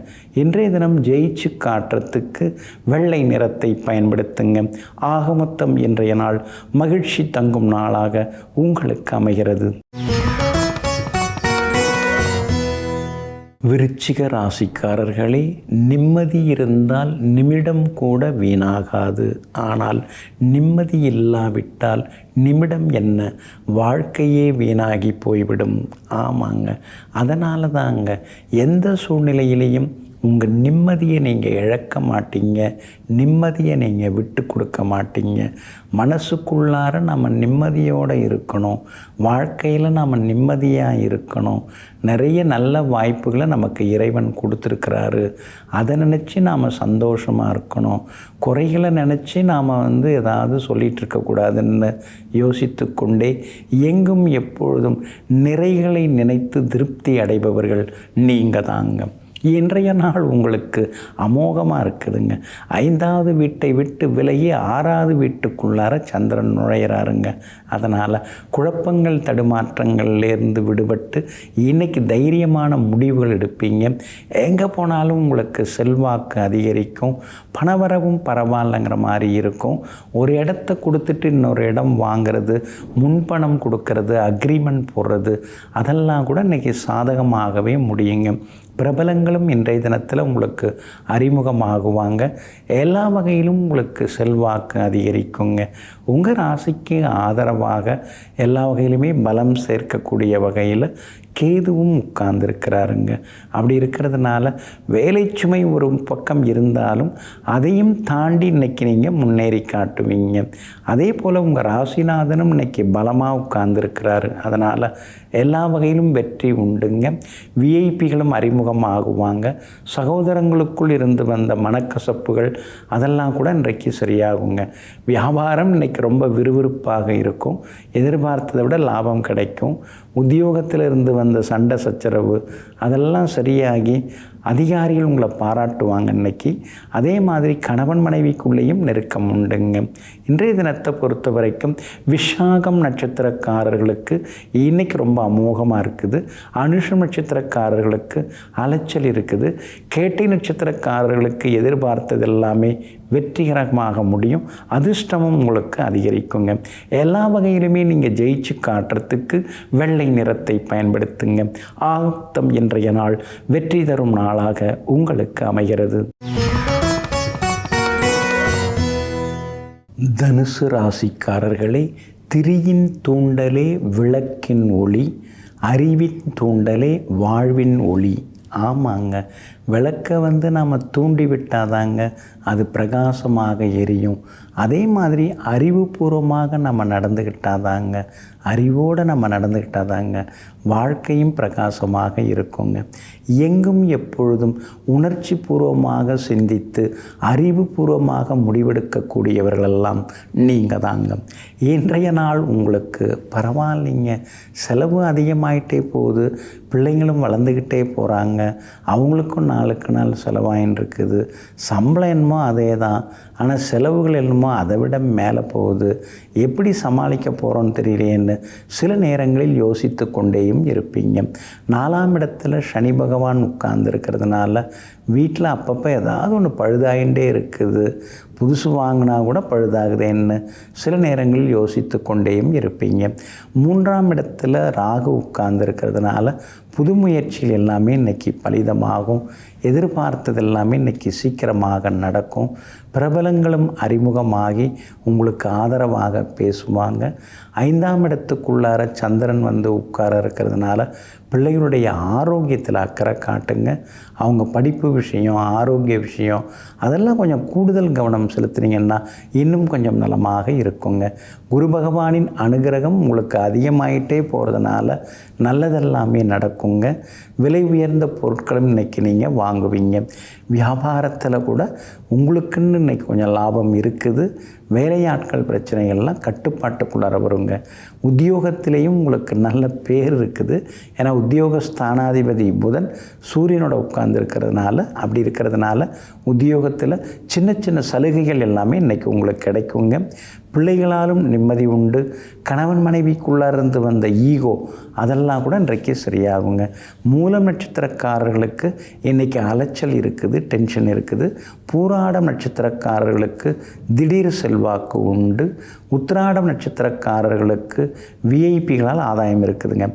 இன்றைய தினம் ஜெயிச்சு காட்டுறதுக்கு வெள்ளை நிறத்தை பயன்படுத்துங்க. ஆகமொத்தம் இன்றைய நாள் மகிழ்ச்சி தங்கும் நாளாக உங்களுக்கு அமைகிறது. விருச்சிக ராசிக்காரர்களே, நிம்மதி இருந்தால் நிமிடம் கூட வீணாகாது. ஆனால் நிம்மதி இல்லாவிட்டால் நிமிடம் என்ன, வாழ்க்கையே வீணாகி போய்விடும். ஆமாங்க, அதனால தாங்க எந்த சூழ்நிலையிலையும் உங்கள் நிம்மதியை நீங்கள் இழக்க மாட்டீங்க. நிம்மதியை நீங்கள் விட்டு கொடுக்க மாட்டீங்க. மனசுக்குள்ளார நம்ம நிம்மதியோடு இருக்கணும். வாழ்க்கையில் நம்ம நிம்மதியாக இருக்கணும். நிறைய நல்ல வாய்ப்புகளை நமக்கு இறைவன் கொடுத்துருக்கிறாரு. அதை நினச்சி நாம் சந்தோஷமாக இருக்கணும். குறைகளை நினச்சி நாம் ஏதாவது சொல்லிகிட்டு இருக்கக்கூடாதுன்னு யோசித்து கொண்டே எங்கும் எப்பொழுதும் நிறைகளை நினைத்து திருப்தி அடைபவர்கள் நீங்கள் தாங்க. இன்றைய நாள் உங்களுக்கு அமோகமாக இருக்குதுங்க. 5வது வீட்டை விட்டு விலகி 6வது வீட்டுக்குள்ளார சந்திரன் நுழையிறாருங்க. அதனால் குழப்பங்கள் தடுமாற்றங்கள்லேருந்து விடுபட்டு இன்றைக்கி தைரியமான முடிவுகள் எடுப்பீங்க. எங்கே போனாலும் உங்களுக்கு செல்வாக்கு அதிகரிக்கும். பணவரவும் பரவாயில்லைங்கிற மாதிரி இருக்கும். ஒரு இடத்த கொடுத்துட்டு இன்னொரு இடம் வாங்கிறது, முன்பணம் கொடுக்கறது, அக்ரிமெண்ட் போடுறது, அதெல்லாம் கூட இன்றைக்கி சாதகமாகவே முடியுங்க. பிரபலங்களும் இன்றைய தினத்தில் உங்களுக்கு அறிமுகமாகுவாங்க. எல்லா வகையிலும் உங்களுக்கு செல்வாக்கு அதிகரிக்குங்க. உங்கள் ராசிக்கு ஆதரவாக எல்லா வகையிலுமே பலம் சேர்க்கக்கூடிய வகையில் கேதுவும் உட்கார்ந்துருக்கிறாருங்க. அப்படி இருக்கிறதுனால வேலை சுமை ஒரு பக்கம் இருந்தாலும் அதையும் தாண்டி இன்றைக்கி நீங்கள் முன்னேறி காட்டுவீங்க. அதே போல் உங்கள் ராசிநாதனும் இன்றைக்கி பலமாக உட்கார்ந்துருக்கிறாரு. அதனால் எல்லா வகையிலும் வெற்றி உண்டுங்க. விஐபிகளும் அறிமுகமாகுவாங்க. சகோதரங்களுக்குள் இருந்து வந்த மனக்கசப்புகள் அதெல்லாம் கூட இன்றைக்கு சரியாகுங்க. வியாபாரம் இன்றைக்கி ரொம்ப விறுவிறுப்பாக இருக்கும். எதிர்பார்த்ததை விட லாபம் கிடைக்கும். உத்தியோகத்தில் இருந்து வந்த சண்டை சச்சரவு அதெல்லாம் சரியாகி அதிகாரிகள் உங்களை பாராட்டுவாங்க இன்றைக்கி. அதே மாதிரி கணவன் மனைவிக்குள்ளேயும் நெருக்கம் உண்டுங்க. இன்றைய தினத்தை பொறுத்த வரைக்கும் விஷாகம் நட்சத்திரக்காரர்களுக்கு இன்றைக்கி ரொம்ப அமோகமாக இருக்குது. அனுஷம் நட்சத்திரக்காரர்களுக்கு அலைச்சல் இருக்குது. கேட்டை நட்சத்திரக்காரர்களுக்கு எதிர்பார்த்தது எல்லாமே வெற்றிகரமாக முடியும். அதிர்ஷ்டமும் உங்களுக்கு அதிகரிக்குங்க. எல்லா வகையிலுமே நீங்கள் ஜெயிச்சு காட்டுறதுக்கு வெள்ளை நிறத்தை பயன்படுத்துங்க. ஆகமொத்தம் இன்றைய நாள் வெற்றி தரும் நாளாக உங்களுக்கு அமைகிறது. தனுசு ராசிக்காரர்களே, திரியின் தூண்டலே விளக்கின் ஒளி, அறிவின் தூண்டலே வாழ்வின் ஒளி. ஆமாங்க, விளக்கை நம்ம தூண்டி விட்டாதாங்க அது பிரகாசமாக எரியும். அதே மாதிரி அறிவுபூர்வமாக நம்ம நடந்துக்கிட்டாதாங்க, அறிவோடு நம்ம நடந்துக்கிட்டாதாங்க வாழ்க்கையும் பிரகாசமாக இருக்குங்க. எங்கும் எப்பொழுதும் உணர்ச்சி பூர்வமாக சிந்தித்து அறிவுபூர்வமாக முடிவெடுக்கக்கூடியவர்களெல்லாம் நீங்கள் தாங்க. இன்றைய நாள் உங்களுக்கு பரவாயில்லைங்க, செலவு அதிகமாயிட்டே போகுது, பிள்ளைங்களும் வளர்ந்துக்கிட்டே போகிறாங்க, அவங்களுக்கும் நாளுக்கு நாள் செலவாயின்னு இருக்குது, சம்பளம் என்னமோ அதே தான், ஆனால் செலவுகள் என்னமோ அதை விட மேலே போகுது, எப்படி சமாளிக்க போகிறோன்னு தெரியலேன்னு சில நேரங்களில் யோசித்து கொண்டேயும் இருப்பீங்க. 4ஆம் இடத்துல சனி பகவான் உட்கார்ந்துருக்கிறதுனால வீட்டில் அப்பப்போ ஏதாவது ஒன்று பழுதாகிட்டே இருக்குது, புதுசு வாங்கினா கூட பழுதாகுதேன்னு சில நேரங்களில் யோசித்து கொண்டேயும் இருப்பீங்க. 3ஆம் இடத்துல ராகு உட்கார்ந்துருக்கிறதுனால புது முயற்சிகள் எல்லாமே இன்றைக்கி பலிதமாகும். எதிர்பார்த்தது எல்லாமே இன்றைக்கி சீக்கிரமாக நடக்கும். பிரபலங்களும் அறிமுகமாகி உங்களுக்கு ஆதரவாக பேசுவாங்க. 5ஆம் இடத்துக்குள்ளார சந்திரன் உட்கார இருக்கிறதுனால பிள்ளைகளுடைய ஆரோக்கியத்தில் அக்கறை காட்டுங்க. அவங்க படிப்பு விஷயம், ஆரோக்கிய விஷயம் அதெல்லாம் கொஞ்சம் கூடுதல் கவனம் செலுத்துனீங்கன்னா இன்னும் கொஞ்சம் நலமாக இருக்குங்க. குரு பகவானின் அனுகிரகம் உங்களுக்கு அதிகமாயிட்டே போகிறதுனால நல்லதெல்லாமே நடக்குங்க. விலை உயர்ந்த பொருட்களும் இன்றைக்கி நீங்கள் வாங்குவீங்க. வியாபாரத்தில் கூட உங்களுக்குன்னு இன்றைக்கி கொஞ்சம் லாபம் இருக்குது. வேலையாட்கள் பிரச்சனைகள்லாம் கட்டுப்பாட்டுக்குள்ளார வருங்க. உத்தியோகத்திலேயும் உங்களுக்கு நல்ல பேர் இருக்குது. ஏன்னா உத்தியோகஸ்தானாதிபதி புதன் சூரியனோட உட்கார்ந்துருக்கிறதுனால, அப்படி இருக்கிறதுனால உத்தியோகத்தில் சின்ன சின்ன சலுகைகள் எல்லாமே இன்றைக்கி உங்களுக்கு கிடைக்குங்க. பிள்ளைகளாலும் நிம்மதி உண்டு. கணவன் மனைவிக்குள்ளார்ந்து வந்த ஈகோ அதெல்லாம் கூட இன்றைக்கு சரியாகுங்க. மூலம் நட்சத்திரக்காரர்களுக்கு இன்றைக்கி அலைச்சல் இருக்குது, டென்ஷன் இருக்குது. பூராடம் நட்சத்திரக்காரர்களுக்கு திடீர் செல்வாக்கு உண்டு. உத்திராடம் நட்சத்திரக்காரர்களுக்கு விஐபிகளால் ஆதாயம் இருக்குதுங்க.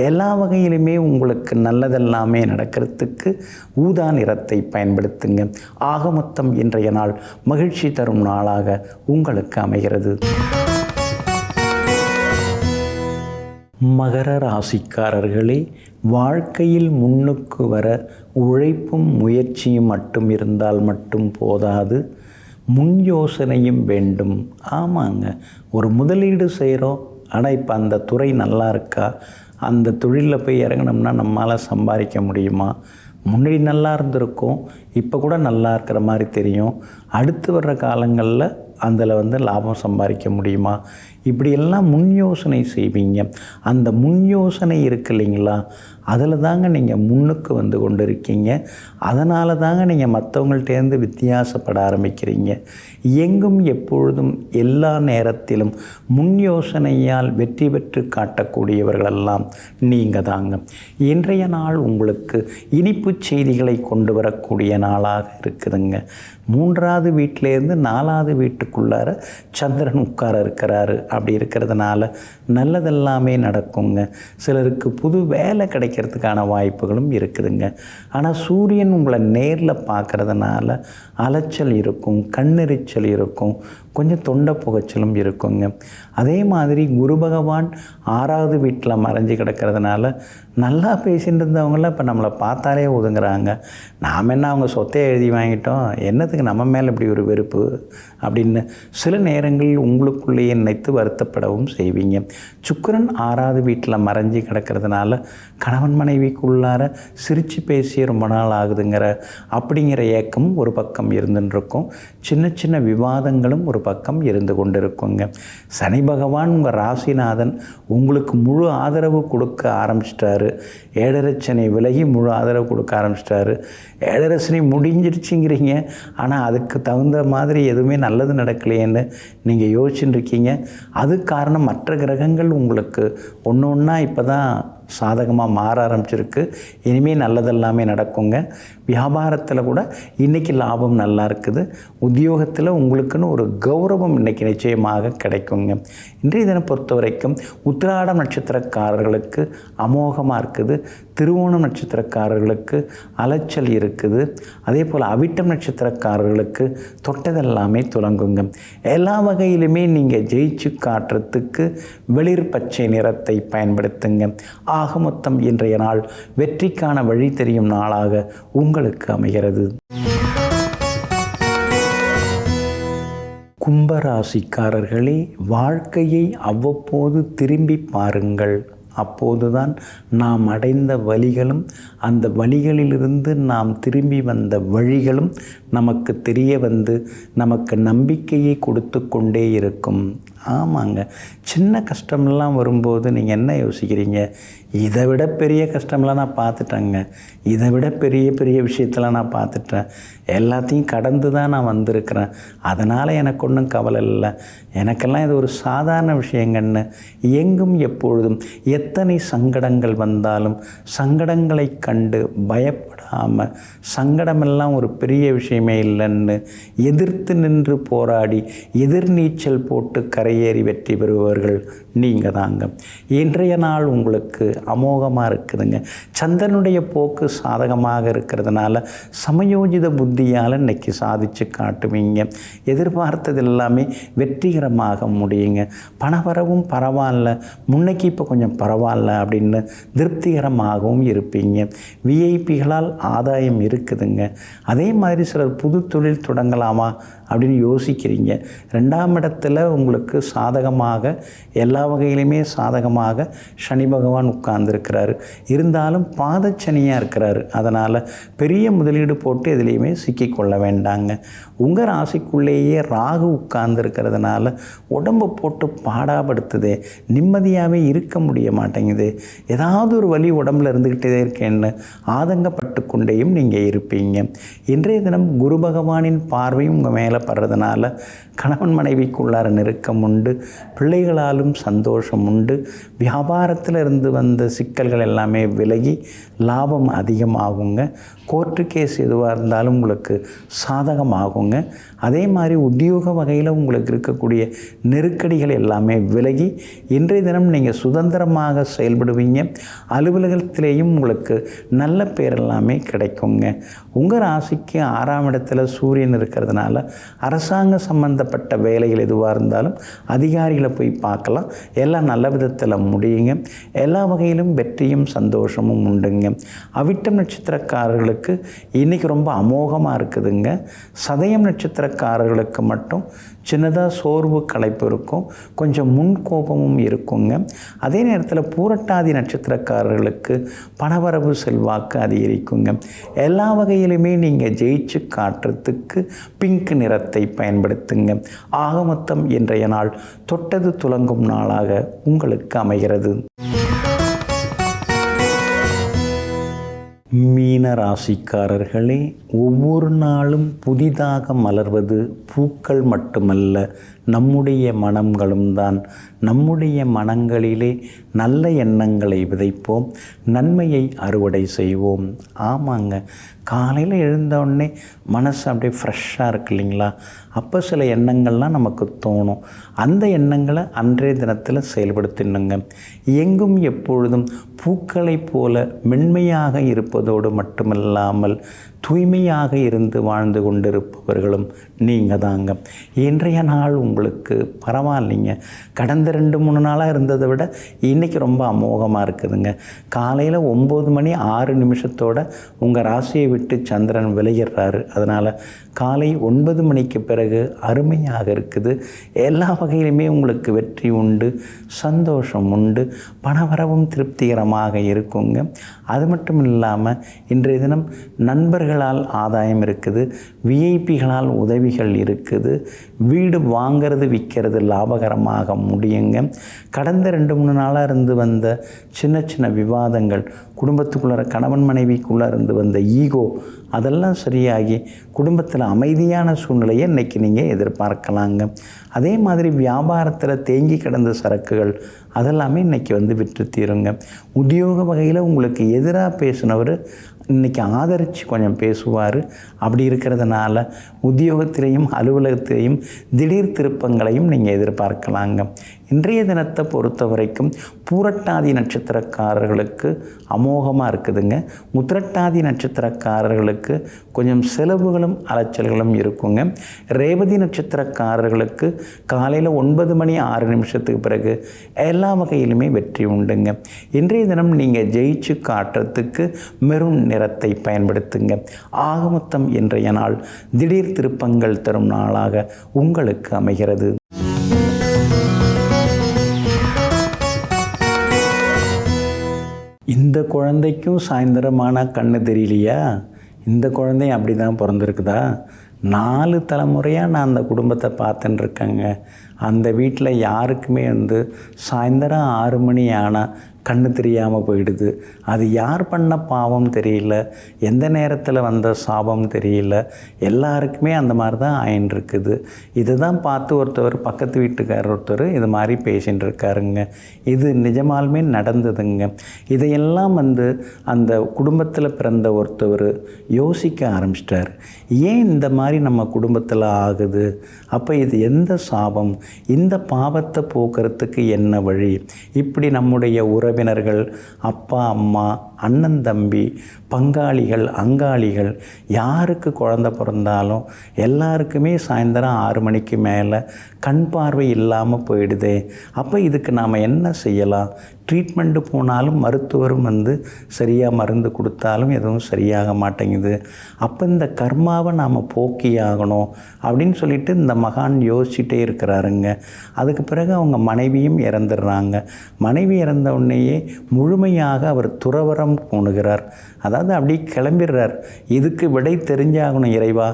எல்லா வகையிலுமே உங்களுக்கு நல்லதெல்லாமே நடக்கிறதுக்கு ஊதா நிறத்தை பயன்படுத்துங்க. ஆக மொத்தம் இன்றைய நாள் மகிழ்ச்சி தரும் நாளாக உங்களுக்கு அமைகிறது. மகர ராசிக்காரர்களே, வாழ்க்கையில் முன்னுக்கு வர உழைப்பும் முயற்சியும் மட்டும் இருந்தால் மட்டும் போதாது, முன் யோசனையும் வேண்டும். ஆமாங்க, ஒரு முதலீடு செய்கிறோம், ஆனால் இப்போ அந்த துறை நல்லா இருக்கா, அந்த தொழிலில் போய் இறங்கினோம்னா நம்மளால் சம்பாதிக்க முடியுமா, முன்னாடி நல்லா இருந்திருக்கும், இப்போ கூட நல்லா இருக்கிற மாதிரி தெரியும், அடுத்து வர்ற காலங்களில் அதில் லாபம் சம்பாதிக்க முடியுமா, இப்படியெல்லாம் முன் யோசனை செய்வீங்க. அந்த முன் யோசனை இருக்கு இல்லைங்களா, அதில் தாங்க நீங்கள் முன்னுக்கு கொண்டு இருக்கீங்க. அதனால தாங்க நீங்கள் மற்றவங்கள்டேருந்து வித்தியாசப்பட ஆரம்பிக்கிறீங்க. எங்கும் எப்பொழுதும் எல்லா நேரத்திலும் முன் யோசனையால் வெற்றி பெற்று காட்டக்கூடியவர்களெல்லாம் நீங்கள் தாங்க. இன்றைய நாள் உங்களுக்கு இனிப்பு செய்திகளை கொண்டு வரக்கூடிய நாளாக இருக்குதுங்க. 3ஆவது வீட்டிலேருந்து 4ஆவது வீட்டுக்குள்ளார சந்திரன் உட்கார இருக்கிறாரு. அப்படி இருக்கிறதுனால நல்லதெல்லாமே நடக்குங்க. சிலருக்கு புது வேலை கிடைக்கிறதுக்கான வாய்ப்புகளும் இருக்குதுங்க. ஆனால் சூரியன் உங்களை நேரில் பார்க்குறதுனால அலைச்சல் இருக்கும், கண்ணெரிச்சல் இருக்கும், கொஞ்சம் தொண்டை புகைச்சலும் இருக்குங்க. அதே மாதிரி குரு பகவான் 6ஆவது வீட்டில் மறைஞ்சு கிடக்கிறதுனால நல்லா பேசிகிட்டு இருந்தவங்களாம் இப்போ நம்மளை பார்த்தாலே ஒதுங்குறாங்க. நாம் என்ன அவங்க சொத்தை எழுதி வாங்கிட்டோம், என்னத்துக்கு நம்ம மேலே இப்படி ஒரு வெறுப்பு அப்படின்னு சில நேரங்களில் உங்களுக்குள்ளேயே நினைத்து வருத்தப்படவும் செய்வீங்க. சுக்கிரன் 6ஆவது வீட்டில் மறைஞ்சி கிடக்கிறதுனால கணவன் மனைவிக்குள்ளார சிரித்து பேசி ரொம்ப நாள் ஆகுதுங்கிற அப்படிங்கிற ஏக்கம் ஒரு பக்கம் இருந்துருக்கும். சின்ன சின்ன விவாதங்களும் ஒரு பக்கம் இருந்து கொண்டு இருக்குங்க. சனி பகவான் உங்கள் ராசிநாதன் உங்களுக்கு முழு ஆதரவு கொடுக்க ஆரம்பிச்சிட்டாரு. 7.5 சனி விலகி முழு ஆதரவு கொடுக்க ஆரம்பிச்சிட்டாரு. 7.5 சனி முடிஞ்சிருச்சுங்கிறீங்க, ஆனால் அதுக்கு தகுந்த மாதிரி எதுவுமே நல்லது நடக்கலையேன்னு நீங்கள் யோசிச்சுட்டு இருக்கீங்க. அது காரணம் மற்ற கிரகங்கள் உங்களுக்கு ஒன்று ஒன்றா இப்போ தான் சாதகமாக மாற ஆரம்பிச்சிருக்கு. இனிமேல் நல்லதெல்லாமே நடக்குங்க. வியாபாரத்தில் கூட இன்றைக்கி லாபம் நல்லா இருக்குது. உத்தியோகத்தில் உங்களுக்குன்னு ஒரு கௌரவம் இன்றைக்கி நிச்சயமாக கிடைக்குங்க. இன்றைய தினம் பொறுத்த வரைக்கும் உத்திராடம் நட்சத்திரக்காரர்களுக்கு அமோகமாக இருக்குது. திருவோணம் நட்சத்திரக்காரர்களுக்கு அலைச்சல் இருக்குது. அதே போல் அவிட்டம் நட்சத்திரக்காரர்களுக்கு தொட்டதெல்லாமே துலங்குங்க. எல்லா வகையிலுமே நீங்கள் ஜெயிச்சு காட்டுறதுக்கு வெளிர் பச்சை நிறத்தை பயன்படுத்துங்க. ஆக மொத்தம் இன்றைய நாள் வெற்றிக்கான வழி தெரியும் நாளாக உங்களுக்கு அமைகிறது. கும்பராசிக்காரர்களே, வாழ்க்கையை அவ்வப்போது திரும்பி பாருங்கள். அப்போதுதான் நாம் அடைந்த வழிகளும் அந்த வழிகளிலிருந்து நாம் திரும்பி வந்த வழிகளும் நமக்கு தெரிய வந்து நமக்கு நம்பிக்கையை கொடுத்து கொண்டே இருக்கும். ஆமாங்க, சின்ன கஷ்டமெல்லாம் வரும்போது நீங்கள் என்ன யோசிக்கிறீங்க? இதை விட பெரிய கஷ்டமெல்லாம் நான் பார்த்துட்டேங்க, இதை விட பெரிய பெரிய விஷயத்தெல்லாம் நான் பார்த்துட்டேன், எல்லாத்தையும் கடந்து தான் நான் வந்திருக்கிறேன், அதனால் எனக்கு ஒன்றும் கவலை இல்லை, எனக்கெல்லாம் இது ஒரு சாதாரண விஷயங்கன்னு எங்கும் எப்பொழுதும் எத்தனை சங்கடங்கள் வந்தாலும் சங்கடங்களை கண்டு பயப்படாமல் சங்கடமெல்லாம் ஒரு பெரிய விஷயமே இல்லைன்னு எதிர்த்து நின்று போராடி எதிர்நீச்சல் போட்டு கரையேறி வெற்றி பெறுபவர்கள் நீங்கள் தாங்க. இன்றைய நாள் உங்களுக்கு அமோகமாக இருக்குதுங்க. சந்திரனுடைய போக்கு சாதகமாக இருக்கிறதுனால சமயோஜித புத்தியால் இன்றைக்கி சாதித்து காட்டுவீங்க. எதிர்பார்த்தது எல்லாமே வெற்றிகரமாக முடியுங்க. பணவரவும் பரவாயில்ல, முன்னைக்கு இப்போ கொஞ்சம் பரவாயில்ல அப்படின்னு திருப்திகரமாகவும் இருப்பீங்க. விஐபிகளால் ஆதாயம் இருக்குதுங்க. அதே மாதிரி சிலர் புது தொழில் தொடங்கலாமா அப்படின்னு யோசிக்கிறீங்க. 2ஆம் இடத்துல உங்களுக்கு சாதகமாக எல்லா வகையிலுமே சாதகமாக சனி பகவான் உட்கார்ந்துருக்கிறாரு. இருந்தாலும் பாதச்சனியாக இருக்கிறாரு. அதனால் பெரிய முதலீடு போட்டு எதுலேயுமே சிக்கிக்கொள்ள வேண்டாங்க. உங்கள் ராசிக்குள்ளேயே ராகு உட்கார்ந்துருக்கிறதுனால உடம்பை போட்டு பாடாப்படுத்துதே, நிம்மதியாகவே இருக்க முடிய மாட்டேங்குது, ஏதாவது ஒரு வலி உடம்புல இருந்துக்கிட்டே இருக்கேன்னு ஆதங்கப்பட்டு கொண்டேயும் நீங்கள் இருப்பீங்க. இன்றைய தினம் குரு பகவானின் பார்வையும் உங்கள் மேலே படுறதுனால கணவன் மனைவிக்குள்ளார நெருக்கம் உண்டு, பிள்ளைகளாலும் சந்தோஷம் உண்டு, வியாபாரத்தில் இருந்து வந்த சிக்கல்கள் எல்லாமே விலகி லாபம் அதிகமாகுங்க. கோர்ட்டு கேஸ் எதுவாக இருந்தாலும் உங்களுக்கு சாதகமாகுங்க. அதே மாதிரி உத்தியோக வகையில் உங்களுக்கு இருக்கக்கூடிய நெருக்கடிகள் எல்லாமே விலகி இன்றைய தினம் நீங்கள் சுதந்திரமாக செயல்படுவீங்க. அலுவலகத்திலேயும் உங்களுக்கு நல்ல பேர் எல்லாமே கிடைக்குங்க. உங்கள் ராசிக்கு 6ஆம் இடத்துல சூரியன் இருக்கிறதுனால அரசாங்க சம்பந்தப்பட்ட வேலைகள் எதுவாக இருந்தாலும் அதிகாரிகளை போய் பார்க்கலாம். எல்லாம் நல்ல விதத்தில் முடியுங்க. எல்லா வகையிலும் வெற்றியும் சந்தோஷமும் உண்டுங்க. அவிட்டம் நட்சத்திரக்காரர்களுக்கு இன்றைக்கி ரொம்ப அமோகமாக இருக்குதுங்க. சதயம் நட்சத்திரக்காரர்களுக்கு மட்டும் சின்னதாக சோர்வு களைப்பு இருக்கும், கொஞ்சம் முன்கோபமும் இருக்குங்க. அதே நேரத்தில் பூரட்டாதி நட்சத்திரக்காரர்களுக்கு பணவரவு செல்வாக்கு அதிகரிக்குங்க. எல்லா வகையிலுமே நீங்கள் ஜெயிச்சு காட்டுறதுக்கு பிங்க் நிறத்தை பயன்படுத்துங்க. ஆக மொத்தம் இன்றைய நாள் தொட்டது துலங்கும் நாளாக உங்களுக்கு அமைகிறது. மீன ராசிக்காரர்களே, ஒவ்வொரு நாளும் புதிதாக மலர்வது பூக்கள் மட்டுமல்ல, நம்முடைய மனங்களும் தான். நம்முடைய மனங்களிலே நல்ல எண்ணங்களை விதைப்போம், நன்மையை அறுவடை செய்வோம். ஆமாங்க, காலையில் எழுந்தவுடனே மனசு அப்படியே ஃப்ரெஷ்ஷாக இருக்கு இல்லைங்களா? அப்போ சில எண்ணங்கள்லாம் நமக்கு தோணும். அந்த எண்ணங்களை அன்றைய தினத்தில் செயல்படுத்தினுங்க. எங்கும் எப்பொழுதும் பூக்களைப் போல மென்மையாக இருப்பதோடு மட்டுமல்லாமல் தூய்மையாக இருந்து வாழ்ந்து கொண்டிருப்பவர்களும் நீங்கள் தாங்க. இன்றைய நாள் உங்களுக்கு பரவாயில்லைங்க. கடந்த 2-3 நாளாக இருந்ததை விட இன்றைக்கி ரொம்ப அமோகமாக இருக்குதுங்க. காலையில் 9 மணி 6 நிமிஷத்தோடு உங்கள் ராசியை விட்டு சந்திரன் விலகிடுறாரு. அதனால் காலை 9 மணிக்கு பிறகு அருமையாக இருக்குது. எல்லா வகையிலுமே உங்களுக்கு வெற்றி உண்டு, சந்தோஷம் உண்டு, பணவரவும் திருப்திகரமாக இருக்குங்க. அது மட்டும் இல்லாமல் இன்றைய தினம் நண்பர்களால் ஆதாயம் இருக்குது, விஐபிகளால் உதவிகள் இருக்குது, வீடு வாங்கிறது விற்கிறது லாபகரமாக முடியுங்க. கடந்த 2-3 நாளாக இருந்து வந்த சின்ன சின்ன விவாதங்கள், குடும்பத்துக்குள்ளார கணவன் மனைவிக்குள்ளே இருந்து வந்த ஈகோ, அதெல்லாம் சரியாகி குடும்பத்தில் அமைதியான சூழ்நிலையை இன்றைக்கி நீங்கள் எதிர்பார்க்கலாங்க. அதே மாதிரி வியாபாரத்தில் தேங்கி கிடந்த சரக்குகள் அதெல்லாமே இன்றைக்கி வந்து விற்று தீருங்க. உத்தியோக வகையில் உங்களுக்கு எதிராக பேசினவர் இன்றைக்கி ஆதரித்து கொஞ்சம் பேசுவார். அப்படி இருக்கிறதுனால உத்தியோகத்திலையும் அலுவலகத்திலையும் திடீர் திருப்பங்களையும் நீங்கள் எதிர்பார்க்கலாங்க. இன்றைய தினத்தை பொறுத்த வரைக்கும் பூரட்டாதி நட்சத்திரக்காரர்களுக்கு அமோகமாக இருக்குதுங்க. உத்திரட்டாதி நட்சத்திரக்காரர்களுக்கு கொஞ்சம் செலவுகளும் அலைச்சல்களும் இருக்குங்க. ரேவதி நட்சத்திரக்காரர்களுக்கு காலையில் 9:06 பிறகு எல்லா வகையிலுமே வெற்றி உண்டுங்க. இன்றைய தினம் நீங்கள் ஜெயிச்சு காட்டுறதுக்கு மெரூன் நிறத்தை பயன்படுத்துங்க. ஆகமொத்தம் இன்றைய நாள் திடீர் திருப்பங்கள் தரும் நாளாக உங்களுக்கு அமைகிறது. இந்த குழந்தைக்கும் சாயந்தரமான கண்ணு தெரியலையா? இந்த குழந்தையும் அப்படி தான் பிறந்திருக்குதா? 4 தலைமுறையாக நான் அந்த குடும்பத்தை பார்த்துன்னு இருக்கேங்க. அந்த வீட்டில் யாருக்குமே சாயந்தரம் 6 மணி ஆனால் கண்ணு தெரியாமல் போயிடுது. அது யார் பண்ண பாவம் தெரியல, எந்த நேரத்தில் வந்த சாபம் தெரியல. எல்லாருக்குமே அந்த மாதிரி தான் ஆயின்னு இருக்குது. இதை தான் பார்த்து ஒருத்தவர் பக்கத்து வீட்டுக்காரர் ஒருத்தர் இது மாதிரி பேசின்னு இருக்காருங்க. இது நிஜமாலுமே நடந்ததுங்க. இதையெல்லாம் அந்த குடும்பத்தில் பிறந்த ஒருத்தவர் யோசிக்க ஆரம்பிச்சிட்டார். ஏன் இந்த மாதிரி நம்ம குடும்பத்தில் ஆகுது? அப்போ இது எந்த சாபம்? இந்த பாவத்தை போக்குறதுக்கு என்ன வழி? இப்படி நம்முடைய உறவினர்கள், அப்பா அம்மா, அண்ணன் தம்பி, பங்காளிகள், அங்காளிகள் யாருக்கு குழந்தை பிறந்தாலும் எல்லாருக்குமே சாயந்தரம் 6 மணிக்கு மேலே கண் பார்வை இல்லாமல் போயிடுதே. அப்போ இதுக்கு நாம் என்ன செய்யலாம்? ட்ரீட்மெண்ட்டு போனாலும் மருத்துவரும் சரியாக மருந்து கொடுத்தாலும் எதுவும் சரியாக மாட்டேங்குது. அப்போ இந்த கர்மாவை நாம் போக்கி ஆகணும் அப்படின்னு சொல்லிட்டு இந்த மகான் யோசிச்சுட்டே இருக்கிறாருங்க. அதுக்கு பிறகு அவங்க மனைவியும் இறந்துடுறாங்க. மனைவி இறந்த உடனேயே முழுமையாக அவர் துறவரம் பூணுகிறார். அதாவது அப்படியே கிளம்பிடுறார். இதுக்கு விடை தெரிஞ்சாகணும் இறைவா,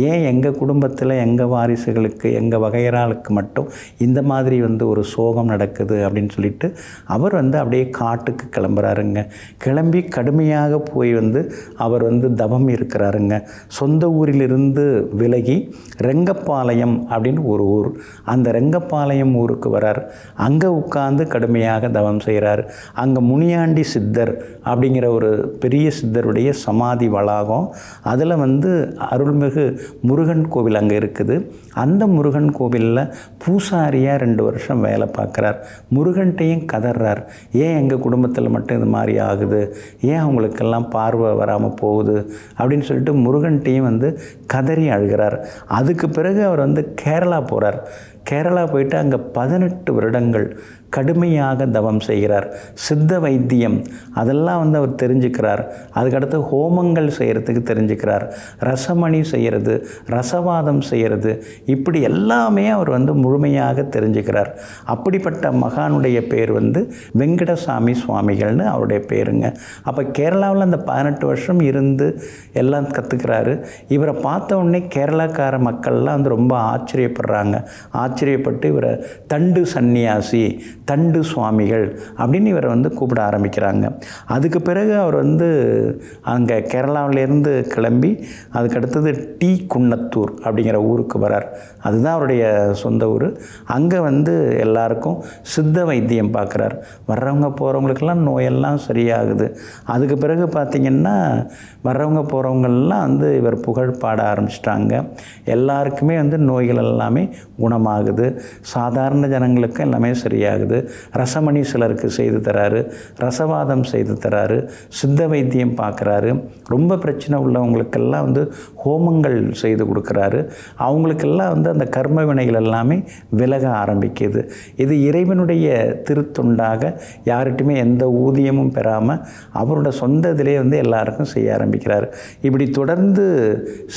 ஏன் எங்கள் குடும்பத்தில் எங்கள் வாரிசுகளுக்கு எங்கள் வகையறாளுக்கு மட்டும் இந்த மாதிரி ஒரு சோகம் நடக்குது அப்படின்னு சொல்லிட்டு அவர் அப்படியே காட்டுக்கு கிளம்புறாருங்க. கிளம்பி கடுமையாக போய் அவர் தவம் இருக்கிறாருங்க. சொந்த ஊரிலிருந்து விலகி ரெங்கப்பாளையம் அப்படின்னு ஒரு ஊர், அந்த ரெங்கப்பாளையம் ஊருக்கு வரார். அங்கே உட்கார்ந்து கடுமையாக தவம் செய்கிறார். அங்கே முனியாண்டி சித்தர் அப்படிங்கிற ஒரு பெரிய சித்தருடைய சமாதி வளாகம், அதில் அருள்மிகு முருகன் கோவில் அங்கே இருக்குது. அந்த முருகன் கோவிலில் பூசாரியாக 2 வருஷம் வேலை பார்க்குறார். முருகன்ட்டையும் கதறார், ஏன் எங்கள் குடும்பத்தில் மட்டும் இது மாதிரி ஆகுது, ஏன் அவங்களுக்கெல்லாம் பார்வை வராமல் போகுது அப்படின்னு சொல்லிட்டு முருகன்ட்டையும் கதறி அழுகிறார். அதுக்கு பிறகு அவர் கேரளா போகிறார். கேரளா போயிட்டு அங்கே 18 வருடங்கள் கடுமையாக தவம் செய்கிறார். சித்த வைத்தியம் அதெல்லாம் அவர் தெரிஞ்சுக்கிறார். அதுக்கடுத்து ஹோமங்கள் செய்கிறதுக்கு தெரிஞ்சுக்கிறார். ரசமணி செய்கிறது, ரசவாதம் செய்கிறது, இப்படி எல்லாமே அவர் முழுமையாக தெரிஞ்சுக்கிறார். அப்படிப்பட்ட மகானுடைய பேர் வெங்கடசாமி சுவாமிகள்னு அவருடைய பேருங்க. அப்போ கேரளாவில் அந்த 18 வருஷம் இருந்து எல்லாம் கற்றுக்கிறாரு. இவரை பார்த்த உடனே கேரளாக்கார மக்கள்லாம் ரொம்ப ஆச்சரியப்படுறாங்க. ஆச்சரியப்பட்டு இவரை தண்டு சந்நியாசி, தண்டு சுவாமிகள் அப்படின்னு இவரை கூப்பிட ஆரம்பிக்கிறாங்க. அதுக்கு பிறகு அவர் அங்கே கேரளாவிலேருந்து கிளம்பி அதுக்கடுத்தது டி குன்னத்தூர் அப்படிங்கிற ஊருக்கு வரார். அதுதான் அவருடைய சொந்த ஊர். அங்கே எல்லாருக்கும் சித்த வைத்தியம் பார்க்குறார். வர்றவங்க போகிறவங்களுக்கெல்லாம் நோயெல்லாம் சரியாகுது. அதுக்கு பிறகு பார்த்திங்கன்னா வர்றவங்க போகிறவங்கெல்லாம் இவர் புகழ் பாட ஆரம்பிச்சிட்டாங்க. எல்லாருக்குமே நோய்கள் எல்லாமே குணமாகுது. சாதாரண ஜனங்களுக்கு எல்லாமே சரியாகுது. ரசமணி சிலருக்கு செய்து தராரு, ரசவாதம் செய்து தராரு, சித்த வைத்தியம் பார்க்குறாரு. ரொம்ப பிரச்சனை உள்ளவங்களுக்கெல்லாம் ஹோமங்கள் செய்து கொடுக்குறாரு. அவங்களுக்கெல்லாம் அந்த கர்ம வினைகள் எல்லாமே விலக ஆரம்பிக்குது. இது இறைவனுடைய திருத்தொண்டாக யார்கிட்டையுமே எந்த ஊதியமும் பெறாமல் அவரோட சொந்த இதிலே எல்லாருக்கும் செய்ய ஆரம்பிக்கிறார். இப்படி தொடர்ந்து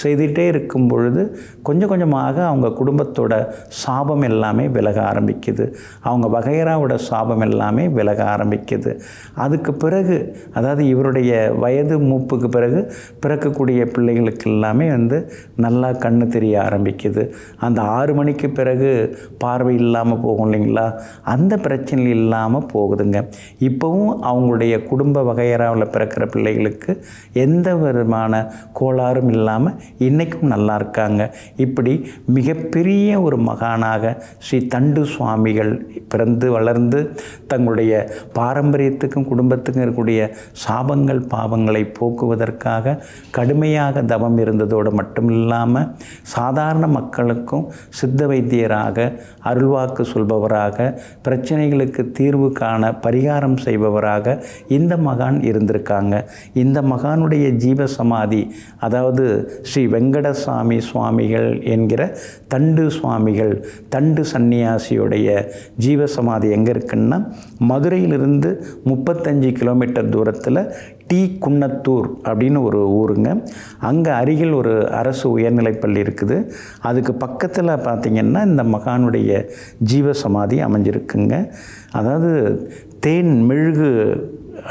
செய்துகிட்டே இருக்கும் பொழுது கொஞ்சம் கொஞ்சமாக அவங்க குடும்பத்தோட சாபம் எல்லாமே விலக ஆரம்பிக்குது. அவங்க வகையறாவோட சாபம் எல்லாமே விலக ஆரம்பிக்குது. அதுக்கு பிறகு அதாவது இவருடைய வயது மூப்புக்கு பிறகு பிறக்கக்கூடிய பிள்ளைகளுக்கு எல்லாமே நல்லா கண்ணு தெரிய ஆரம்பிக்குது. அந்த 6 மணிக்கு பிறகு பார்வை இல்லாமல் போகும் இல்லைங்களா, அந்த பிரச்சனை இல்லாமல் போகுதுங்க. இப்போவும் அவங்களுடைய குடும்ப வகையறாவில் பிறக்கிற பிள்ளைகளுக்கு எந்த விதமான கோளாறும் இல்லாமல் இன்றைக்கும் நல்லா இருக்காங்க. இப்படி மிகப்பெரிய ஒரு மகானாக ஸ்ரீ தண்டு சுவாமிகள் பிறந்து வளர்ந்து தங்களுடைய பாரம்பரியத்துக்கும் குடும்பத்துக்கும் இருக்கக்கூடிய சாபங்கள் பாவங்களை போக்குவதற்காக கடுமையாக தவம் இருந்ததோடு மட்டும் இல்லாமல் சாதாரண மக்களுக்கும் சித்த வைத்தியராக அருள்வாக்கு சொல்பவராக பிரச்சனைகளுக்கு தீர்வு காண பரிகாரம் செய்பவராக இந்த மகான் இருந்திருக்காங்க. இந்த மகானுடைய ஜீவசமாதி, அதாவது ஸ்ரீ வெங்கடசாமி சுவாமிகள் என்கிற தண்டு சுவாமிகள், தண்டு சன்னியாசியுடைய ஜீவசமாதி எங்கே இருக்குன்னா, மதுரையிலிருந்து 35 கிலோமீட்டர் தூரத்தில் டி குன்னத்தூர் அப்படின்னு ஒரு ஊருங்க. அங்கே அருகில் ஒரு அரசு உயர்நிலைப்பள்ளி இருக்குது. அதுக்கு பக்கத்தில் பார்த்திங்கன்னா இந்த மகானுடைய ஜீவசமாதி அமைஞ்சிருக்குங்க. அதாவது தேன் மெழுகு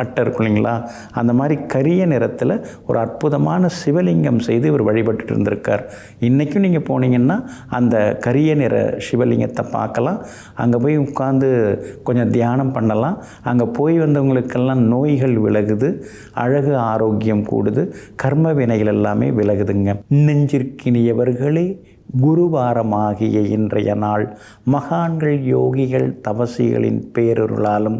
அட்டை இருக்கும் இல்லைங்களா, அந்த மாதிரி கரிய நிறத்தில் ஒரு அற்புதமான சிவலிங்கம் செய்து இவர் வழிபட்டு இருந்திருக்கார். இன்றைக்கும் நீங்கள் போனீங்கன்னா அந்த கரிய நிற சிவலிங்கத்தை பார்க்கலாம். அங்கே போய் உட்காந்து கொஞ்சம் தியானம் பண்ணலாம். அங்கே போய் வந்தவங்களுக்கெல்லாம் நோய்கள் விலகுது, அழகு ஆரோக்கியம் கூடுது, கர்ம வினைகள் எல்லாமே விலகுதுங்க. நெஞ்சிற்கினியவர்களே, குருவாரமாகிய இன்றைய நாள் மகான்கள், யோகிகள், தவசிகளின் பேரருளாலும்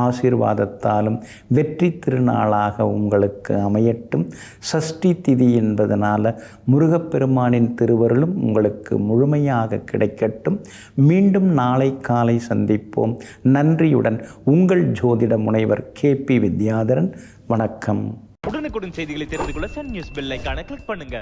ஆசீர்வாதத்தாலும் வெற்றி திருநாளாக உங்களுக்கு அமையட்டும். சஷ்டி திதி என்பதனால முருகப்பெருமானின் திருவருளும் உங்களுக்கு முழுமையாக கிடைக்கட்டும். மீண்டும் நாளை காலை சந்திப்போம். நன்றியுடன் உங்கள் ஜோதிட முனைவர் KP வித்யாதரன். வணக்கம். உடனுக்குடன் செய்திகளை தெரிந்து கொள்ள சன் நியூஸ் பெல் ஐகானை கிளிக் பண்ணுங்க.